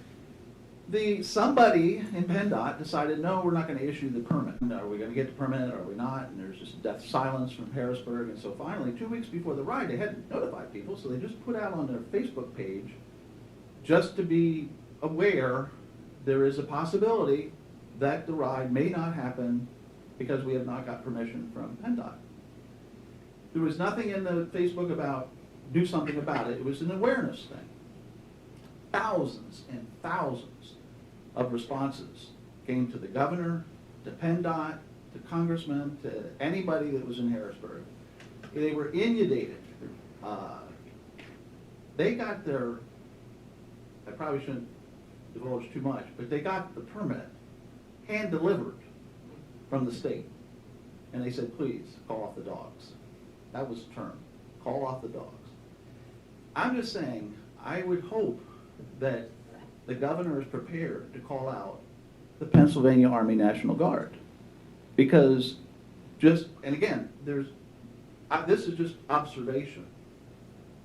somebody in PennDOT decided, no, we're not going to issue the permit. Are we going to get the permit, are we not? And there's just death silence from Harrisburg. And so finally, 2 weeks before the ride, they hadn't notified people, so they just put out on their Facebook page, just to be aware there is a possibility that the ride may not happen because we have not got permission from PennDOT. There was nothing in the Facebook about do something about it. It was an awareness thing. Thousands and thousands of responses came to the governor, to PennDOT, to congressmen, to anybody that was in Harrisburg. They were inundated. They got their, I probably shouldn't divulge too much, but they got the permit hand-delivered from the state. And they said, please, call off the dogs. That was the term, call off the dogs. I'm just saying, I would hope that the governor is prepared to call out the Pennsylvania Army National Guard. Because and again, this is just observation,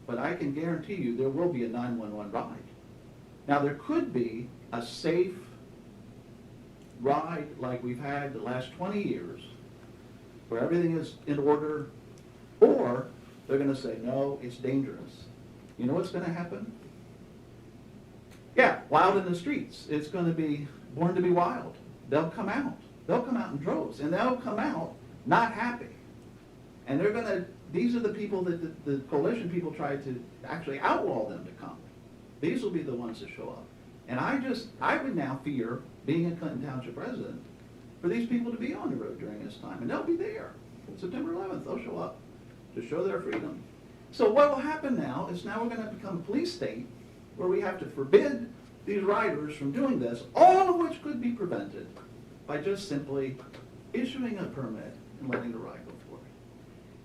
but I can guarantee you there will be a 911 ride. Now, there could be a safe ride like we've had the last 20 years, where everything is in order, or they're going to say, no, it's dangerous. You know what's going to happen? Yeah, wild in the streets. It's going to be born to be wild. They'll come out. They'll come out in droves, and they'll come out not happy. And they're going to, these are the people that the coalition people tried to actually outlaw them to come. These will be the ones that show up. And I would now fear, being a Clinton Township resident, for these people to be on the road during this time. And they'll be there. September 11th, they'll show up to show their freedom. So what will happen now is now we're going to become a police state where we have to forbid these riders from doing this, all of which could be prevented by just simply issuing a permit and letting the ride go forward.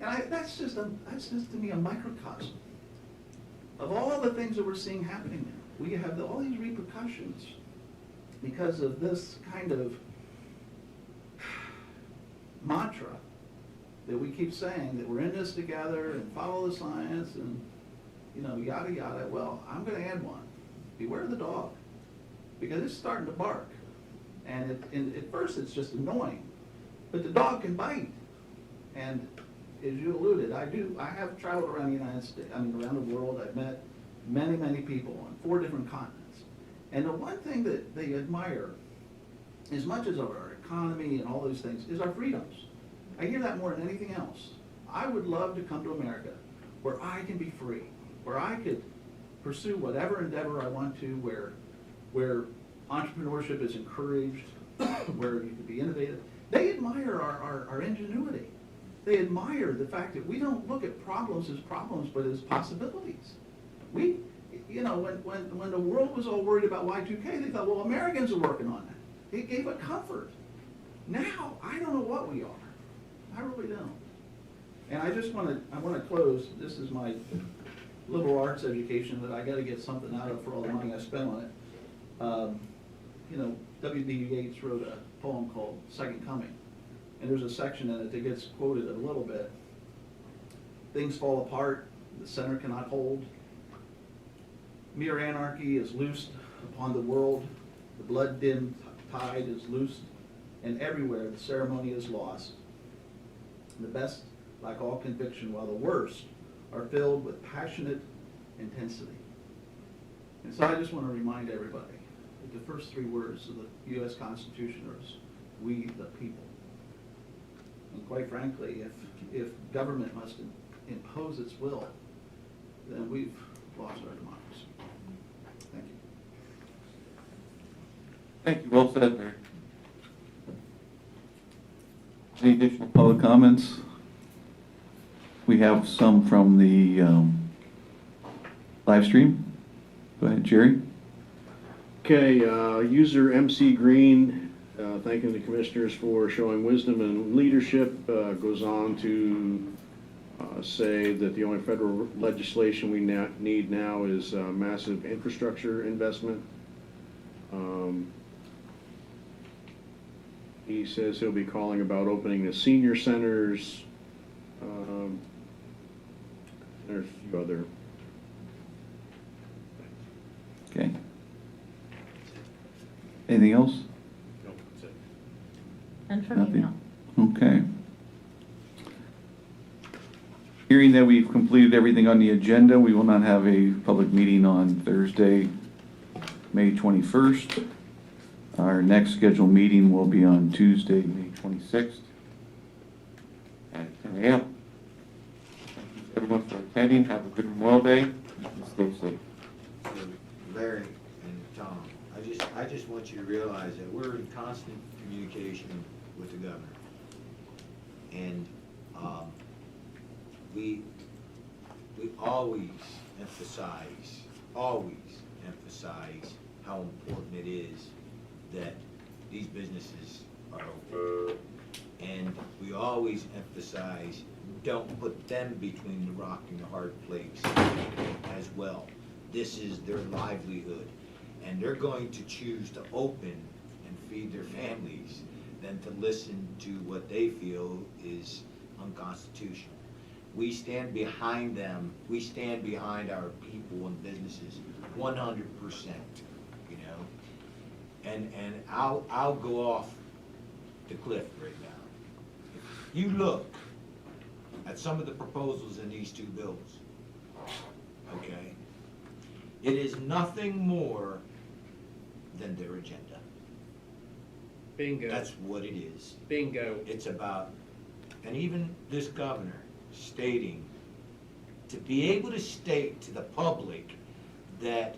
And that's just to me a microcosm of all the things that we're seeing happening now. We have all these repercussions because of this kind of mantra that we keep saying that we're in this together and follow the science and, you know, yada, yada. Well, I'm going to add one. Beware of the dog, because it's starting to bark. And at first it's just annoying, but the dog can bite. And as you alluded, I have traveled around the United States, around the world. I've met many, many people on 4 different continents. And the one thing that they admire, as much as our economy and all those things, is our freedoms. I hear that more than anything else. I would love to come to America where I can be free, where I could pursue whatever endeavor I want to, where entrepreneurship is encouraged, where you can be innovative. They admire our ingenuity. They admire the fact that we don't look at problems as problems, but as possibilities. We, you know, when the world was all worried about Y2K, they thought, well, Americans are working on that. It gave a comfort. Now, I don't know what we are. I really don't. And I just want to close. This is my liberal arts education that I got to get something out of for all the money I spent on it. You know, W.B. Yeats wrote a poem called Second Coming. And there's a section in it that gets quoted a little bit. Things fall apart, the center cannot hold. Mere anarchy is loosed upon the world, the blood-dimmed tide is loosed, and everywhere the ceremony is lost. The best lack all conviction, while the worst are filled with passionate intensity. And so I just want to remind everybody that the first three words of the U.S. Constitution are "we the people." And quite frankly, if government must impose its will, then we've lost our democracy. Thank you. Thank you. Well said, Mayor. Any additional public comments? We have some from the live stream. Go ahead, Jerry. Okay, user MC Green, thanking the commissioners for showing wisdom and leadership, goes on to say that the only federal legislation we need now is massive infrastructure investment. He says he'll be calling about opening the senior centers. There's a few other. Okay. Anything else? No, that's it. And from Nothing. email. Okay. Hearing that we've completed everything on the agenda, we will not have a public meeting on Thursday, May 21st. Our next scheduled meeting will be on Tuesday, May 26th at 10 a.m. Thank you everyone for attending. Have a good Memorial Day and stay safe. Larry and Tom, I just want you to realize that we're in constant communication with the governor. And we always emphasize how important it is that these businesses are open. And we always emphasize, don't put them between the rock and the hard place as well. This is their livelihood, and they're going to choose to open and feed their families than to listen to what they feel is unconstitutional. We stand behind them. We stand behind our people and businesses 100%, you know. And I'll go off the cliff right now. If you look at some of the proposals in these two bills, okay, it is nothing more than their agenda. Bingo. That's what it is. Bingo. It's about, and even this governor stating, to be able to state to the public that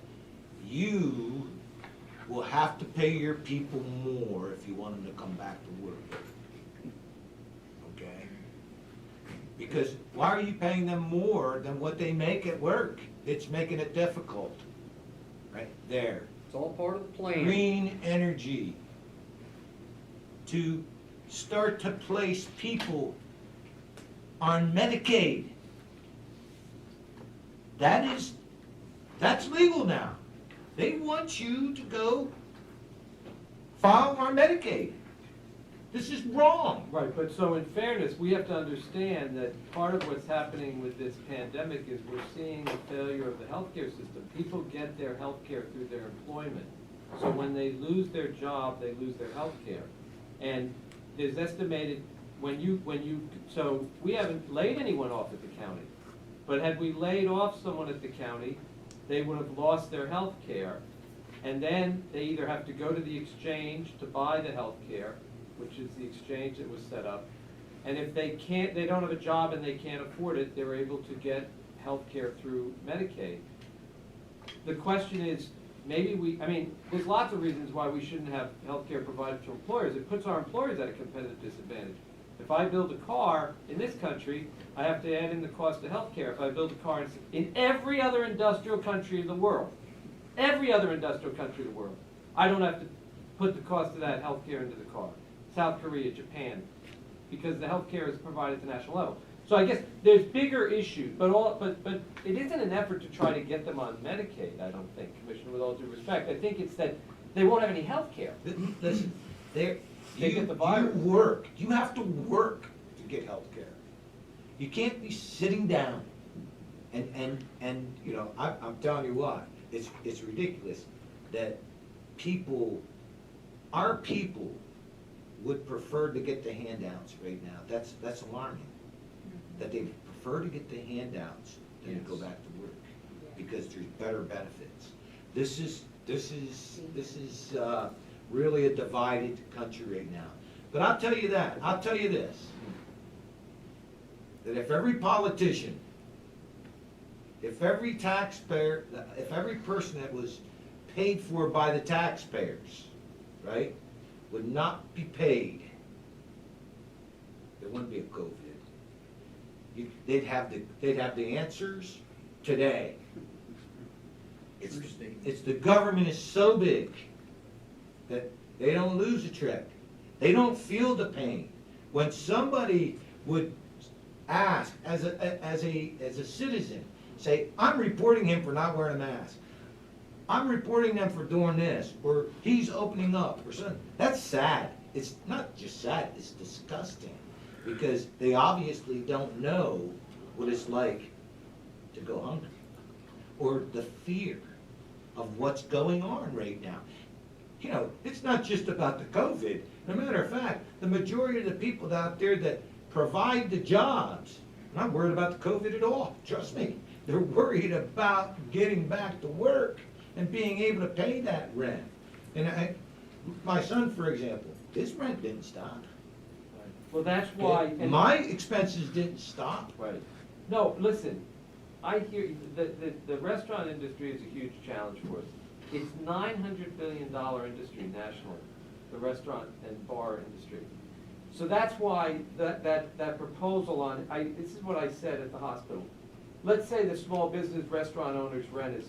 you will have to pay your people more if you want them to come back to work. Okay? Because why are you paying them more than what they make at work? It's making it difficult. Right there. It's all part of the plan. Green energy. To start to place people on Medicaid. That's legal now. They want you to go file on Medicaid. This is wrong. Right, but so in fairness, we have to understand that part of what's happening with this pandemic is we're seeing the failure of the healthcare system. People get their healthcare through their employment. So when they lose their job, they lose their healthcare. And there's estimated, so we haven't laid anyone off at the county. But had we laid off someone at the county, they would have lost their health care. And then they either have to go to the exchange to buy the health care, which is the exchange that was set up. And if they don't have a job and they can't afford it, they're able to get health care through Medicaid. The question is, maybe there's lots of reasons why we shouldn't have health care provided to employers. It puts our employers at a competitive disadvantage. If I build a car in this country, I have to add in the cost of health care. If I build a car in every other industrial country in the world, I don't have to put the cost of that health care into the car. South Korea, Japan, because the health care is provided at the national level. So I guess there's bigger issues, but it isn't an effort to try to get them on Medicaid, I don't think, Commissioner, with all due respect. I think it's that they won't have any health care. Listen, They get the virus. You have to work to get health care. You can't be sitting down and you know, I'm telling you what, it's ridiculous that our people would prefer to get the handouts right now. That's alarming. That they prefer to get the handouts than to go back to work because there's better benefits. This is really a divided country right now. But I'll tell you this, that if every politician, if every taxpayer, if every person that was paid for by the taxpayers, right, would not be paid, there wouldn't be a COVID. They'd have the answers today. It's the government is so big that they don't lose a trick. They don't feel the pain. When somebody would ask, as a citizen, say, I'm reporting him for not wearing a mask. I'm reporting them for doing this, or he's opening up, or something. That's sad. It's not just sad, it's disgusting. Because they obviously don't know what it's like to go hungry. Or the fear of what's going on right now. You know, it's not just about the COVID. As a matter of fact, the majority of the people out there that provide the jobs, are not worried about the COVID at all. Trust me. They're worried about getting back to work and being able to pay that rent. And my son, for example, his rent didn't stop. Well, that's why. My expenses didn't stop. Right. No, listen, I hear you. The restaurant industry is a huge challenge for us. It's $900 billion industry nationally, the restaurant and bar industry. So that's why that proposal on, this is what I said at the hospital. Let's say the small business restaurant owner's rent is,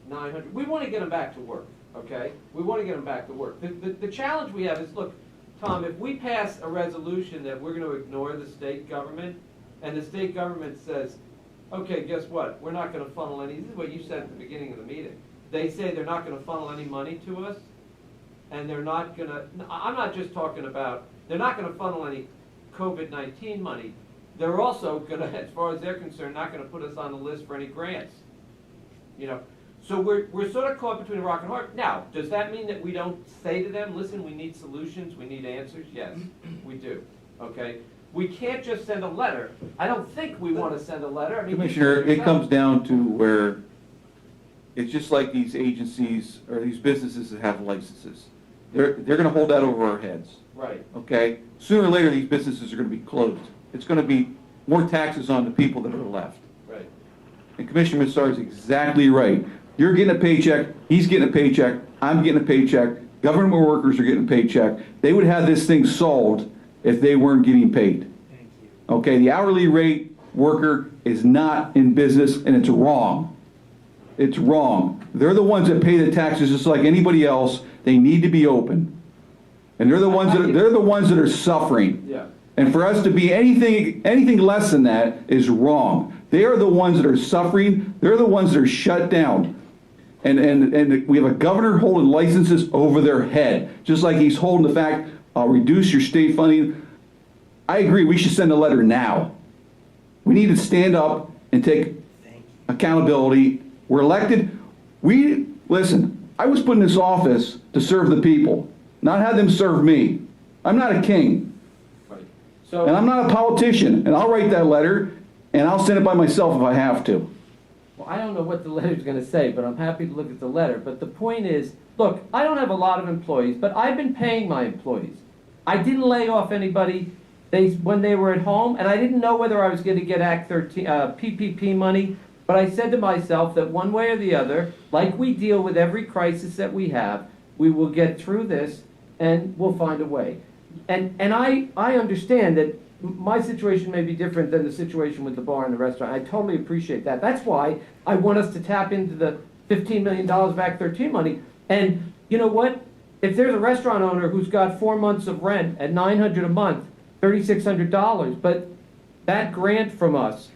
$900. We want to get them back to work, okay? We want to get them back to work. The challenge we have is, look, Tom, if we pass a resolution that we're going to ignore the state government, and the state government says, okay, guess what? We're not going to funnel any, this is what you said at the beginning of the meeting. They say they're not going to funnel any money to us, and they're not going to, I'm not just talking about, they're not going to funnel any COVID-19 money. They're also going to, as far as they're concerned, not going to put us on the list for any grants. So we're sort of caught between a rock and a hard. Now, does that mean that we don't say to them, listen, we need solutions, we need answers? Yes, we do, okay? We can't just send a letter. I don't think we want to send a letter. I mean, Commissioner, it comes down to where it's just like these agencies or these businesses that have licenses. They're going to hold that over our heads. Right. Okay? Sooner or later, these businesses are going to be closed. It's going to be more taxes on the people that are left. Right. And Commissioner Massar is exactly right. You're getting a paycheck, he's getting a paycheck, I'm getting a paycheck, government workers are getting a paycheck. They would have this thing solved if they weren't getting paid. Okay, the hourly rate worker is not in business, and it's wrong. It's wrong. They're the ones that pay the taxes just like anybody else. They need to be open. And they're the ones that are suffering. Yeah. And for us to be anything less than that is wrong. They are the ones that are suffering. They're the ones that are shut down. And we have a governor holding licenses over their head, just like he's holding the fact, I'll reduce your state funding. I agree, we should send a letter now. We need to stand up and take accountability. We're elected. Listen, I was put in this office to serve the people, not have them serve me. I'm not a king. So, and I'm not a politician, and I'll write that letter, and I'll send it by myself if I have to. Well, I don't know what the letter's going to say, but I'm happy to look at the letter. But the point is, look, I don't have a lot of employees, but I've been paying my employees. I didn't lay off anybody. when they were at home, and I didn't know whether I was going to get Act 13, PPP money, but I said to myself that one way or the other, like we deal with every crisis that we have, we will get through this and we'll find a way. And I understand that my situation may be different than the situation with the bar and the restaurant. I totally appreciate that. That's why I want us to tap into the $15 million of Act 13 money. And you know what? If there's a restaurant owner who's got 4 months of rent at $900 a month, $3,600, but that grant from us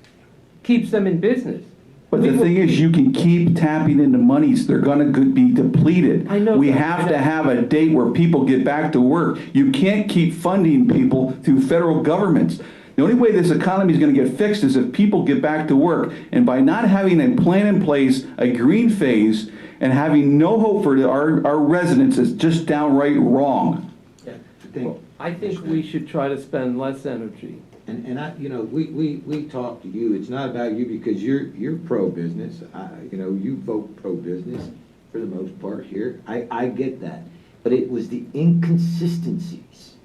keeps them in business. But the thing is, you can keep tapping into monies. They're going to be depleted. I know we that. have to have a date where people get back to work. You can't keep funding people through federal governments. The only way this economy is going to get fixed is if people get back to work. And by not having a plan in place, a green phase, and having no hope for our residents is just downright wrong. I think we should try to spend less energy. And I, you know, we talk to you, it's not about you because you're pro-business. You know, you vote pro-business for the most part here. I get that. But it was the inconsistencies.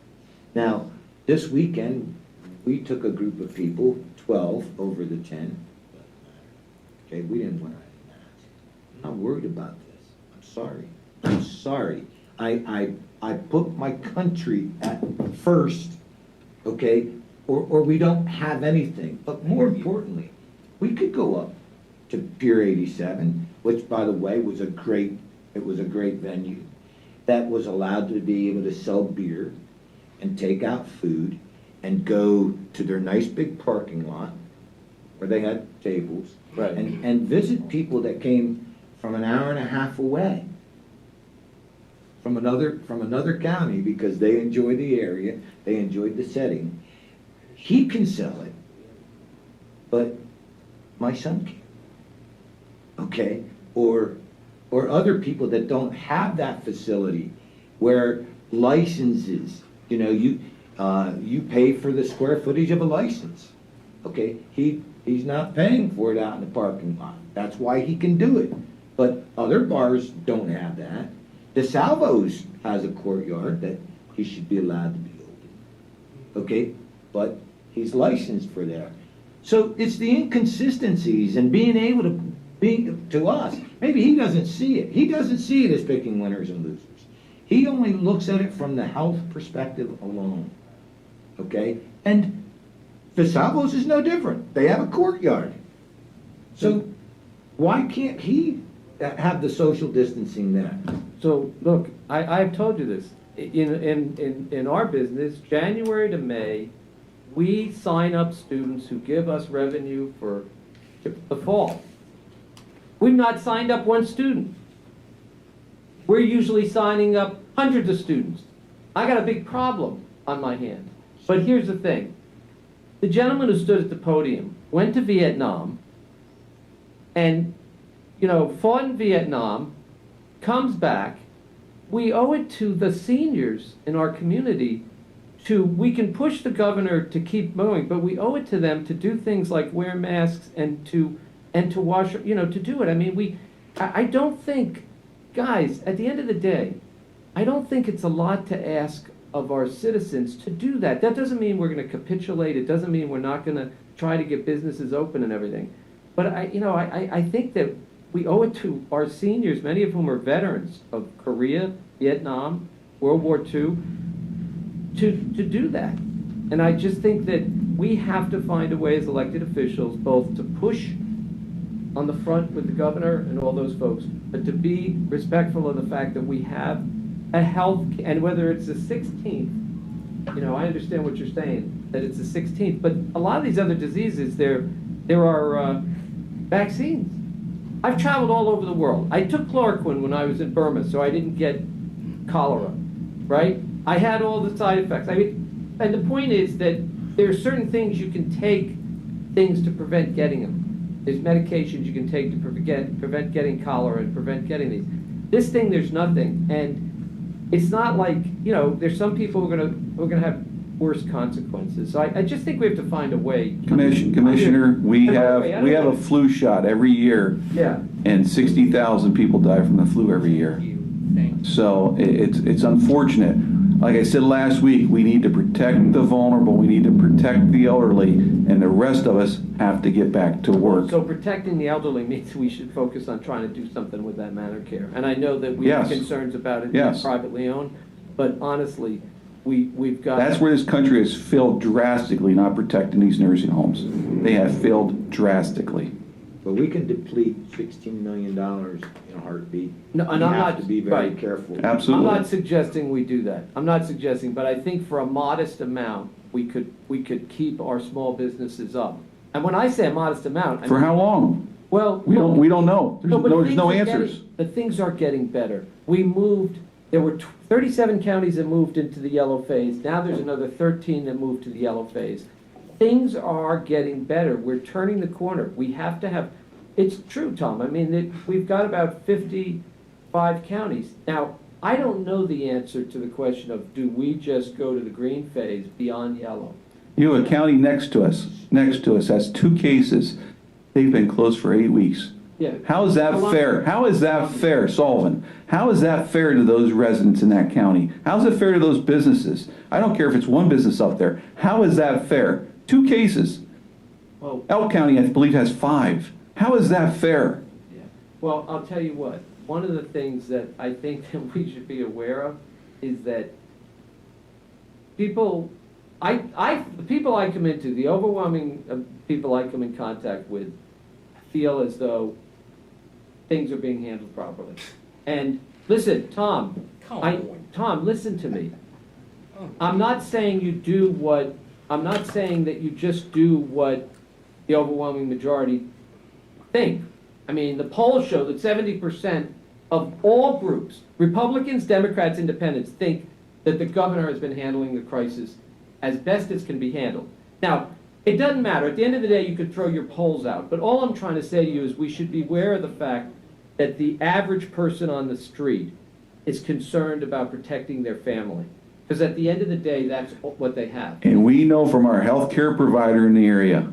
Now, this weekend, we took a group of people, 12 over the 10. Okay, we didn't wear any masks. I'm not worried about this. I'm sorry. I'm sorry. I put my country at first, okay? Or we don't have anything. But more importantly, we could go up to Pier 87, which by the way was a great venue that was allowed to be able to sell beer and take out food and go to their nice big parking lot where they had tables and visit people that came from an hour and a half away from another county because they enjoy the area, they enjoyed the setting. He can sell it, but my son can't. Okay? Or other people that don't have that facility where licenses, you know, you pay for the square footage of a license. Okay? He's not paying for it out in the parking lot. That's why he can do it. But other bars don't have that. DeSalvo's has a courtyard that he should be allowed to be open. Okay? But he's licensed for that. So it's the inconsistencies and being able to be to us. Maybe he doesn't see it. He doesn't see it as picking winners and losers. He only looks at it from the health perspective alone. Okay? And DeSalvo's is no different. They have a courtyard. So why can't he have the social distancing there? So look, I've told you this. In our business, January to May, we sign up students who give us revenue for the fall. We've not signed up one student. We're usually signing up hundreds of students. I got a big problem on my hand. But here's the thing. The gentleman who stood at the podium went to Vietnam and, you know, fought in Vietnam, comes back. We owe it to the seniors in our community we can push the governor to keep moving, but we owe it to them to do things like wear masks and to wash, you know, to do it. I mean, I don't think, guys, at the end of the day, I don't think it's a lot to ask of our citizens to do that. That doesn't mean we're going to capitulate. It doesn't mean we're not going to try to get businesses open and everything. But I think that we owe it to our seniors, many of whom are veterans of Korea, Vietnam, World War II, to do that. And I just think that we have to find a way as elected officials both to push on the front with the governor and all those folks, but to be respectful of the fact that we have a health, and whether it's the 16th, you know, I understand what you're saying, that it's the 16th, but a lot of these other diseases, there are vaccines. I've traveled all over the world. I took chloroquine when I was in Burma, so I didn't get cholera, right? I had all the side effects. I mean, and the point is that there are certain things you can take, things to prevent getting them. There's medications you can take to prevent getting cholera and prevent getting these. This thing, there's nothing, and it's not like, you know, there's some people who are gonna have worse consequences. So I just think we have to find a way. Commissioner, we have a flu shot every year. Yeah. And 60,000 people die from the flu every year. So it's unfortunate. Like I said last week, we need to protect the vulnerable, we need to protect the elderly, and the rest of us have to get back to work. So protecting the elderly means we should focus on trying to do something with that manor care. And I know that we have Yes. concerns about it being Yes. privately owned, but honestly, we've got. That's where this country has failed drastically, not protecting these nursing homes. They have failed drastically. But we can deplete $16 million in a heartbeat. No, and We I'm have not- to be very right. careful. Absolutely. I'm not suggesting we do that. I'm not suggesting, but I think for a modest amount, we could keep our small businesses up. And when I say a modest amount, I For mean, how long? well, We don't know. No, but There's things no are answers. getting- But things are getting better. There were 37 counties that moved into the yellow phase. Now there's another 13 that moved to the yellow phase. Things are getting better. We're turning the corner. We have to have, it's true, Tom. I mean, we've got about 55 counties. Now, I don't know the answer to the question of, do we just go to the green phase beyond yellow? You have a county next to us, has 2 cases. They've been closed for 8 weeks. Yeah. How is that fair? How is that fair, Sullivan? How is that fair to those residents in that county? How is it fair to those businesses? I don't care if it's one business up there. How is that fair? 2 cases. Well, Elk County, I believe, has 5. How is that fair? Well, I'll tell you what, one of the things that I think that we should be aware of is that people, the people I come into, the overwhelming people I come in contact with, feel as though things are being handled properly. And listen, Tom, Tom, listen to me. I'm not saying that you just do what the overwhelming majority think. I mean, the polls show that 70% of all groups, Republicans, Democrats, Independents, think that the governor has been handling the crisis as best as can be handled. Now, it doesn't matter. At the end of the day, you could throw your polls out. But all I'm trying to say to you is we should be aware of the fact that the average person on the street is concerned about protecting their family. Because at the end of the day, that's what they have. And we know from our healthcare provider in the area,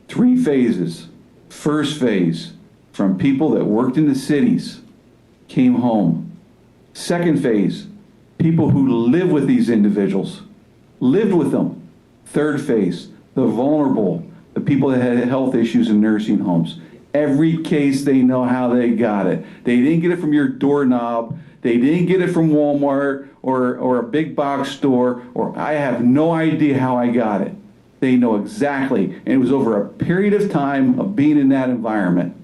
3 phases. First phase, from people that worked in the cities, came home. Second phase, people who live with these individuals, lived with them. Third phase, the vulnerable, the people that had health issues in nursing homes. Every case, they know how they got it. They didn't get it from your doorknob. They didn't get it from Walmart or a big box store, or I have no idea how I got it. They know exactly, and it was over a period of time of being in that environment.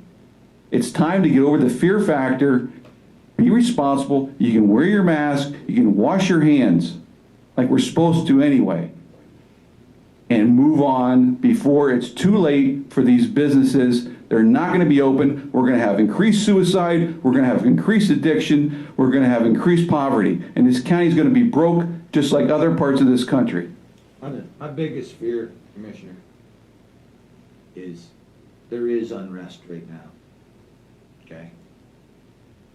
It's time to get over the fear factor, be responsible, you can wear your mask, you can wash your hands, like we're supposed to anyway, and move on before it's too late for these businesses. They're not going to be open. We're going to have increased suicide, we're going to have increased addiction, we're going to have increased poverty, and this county is going to be broke just like other parts of this country. My biggest fear, Commissioner, is there is unrest right now. Okay?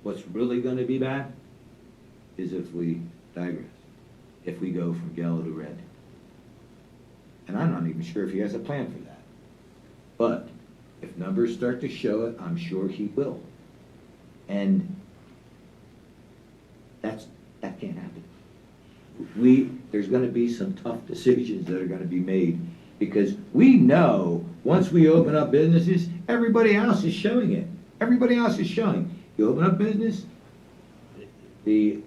What's really going to be bad is if we digress, if we go from yellow to red. And I'm not even sure if he has a plan for that. But if numbers start to show it, I'm sure he will. And that can't happen. There's going to be some tough decisions that are going to be made, because we know once we open up businesses, everybody else is showing it. Everybody else is showing. You open up business, the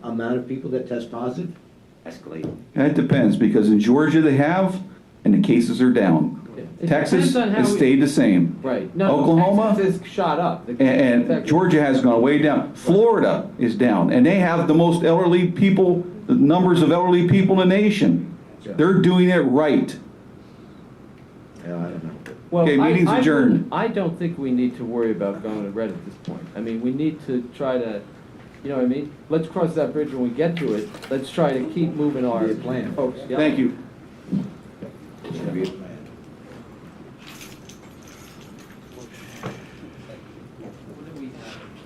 amount of people that test positive escalate. That depends, because in Georgia they have, and the cases are down. It Texas depends on how has stayed the same. Right. No, Oklahoma Texas has shot up. and Georgia has gone way down. Florida is down, and they have the most elderly people, the numbers of elderly people in the nation. They're doing it right. Yeah, I don't know. Well, Okay, meeting's adjourned. I don't think we need to worry about going to red at this point. I mean, we need to try to, you know what I mean? Let's cross that bridge when we get to it. Let's try to keep moving our Be a plan. folks. Yeah. Thank you. Should be a plan.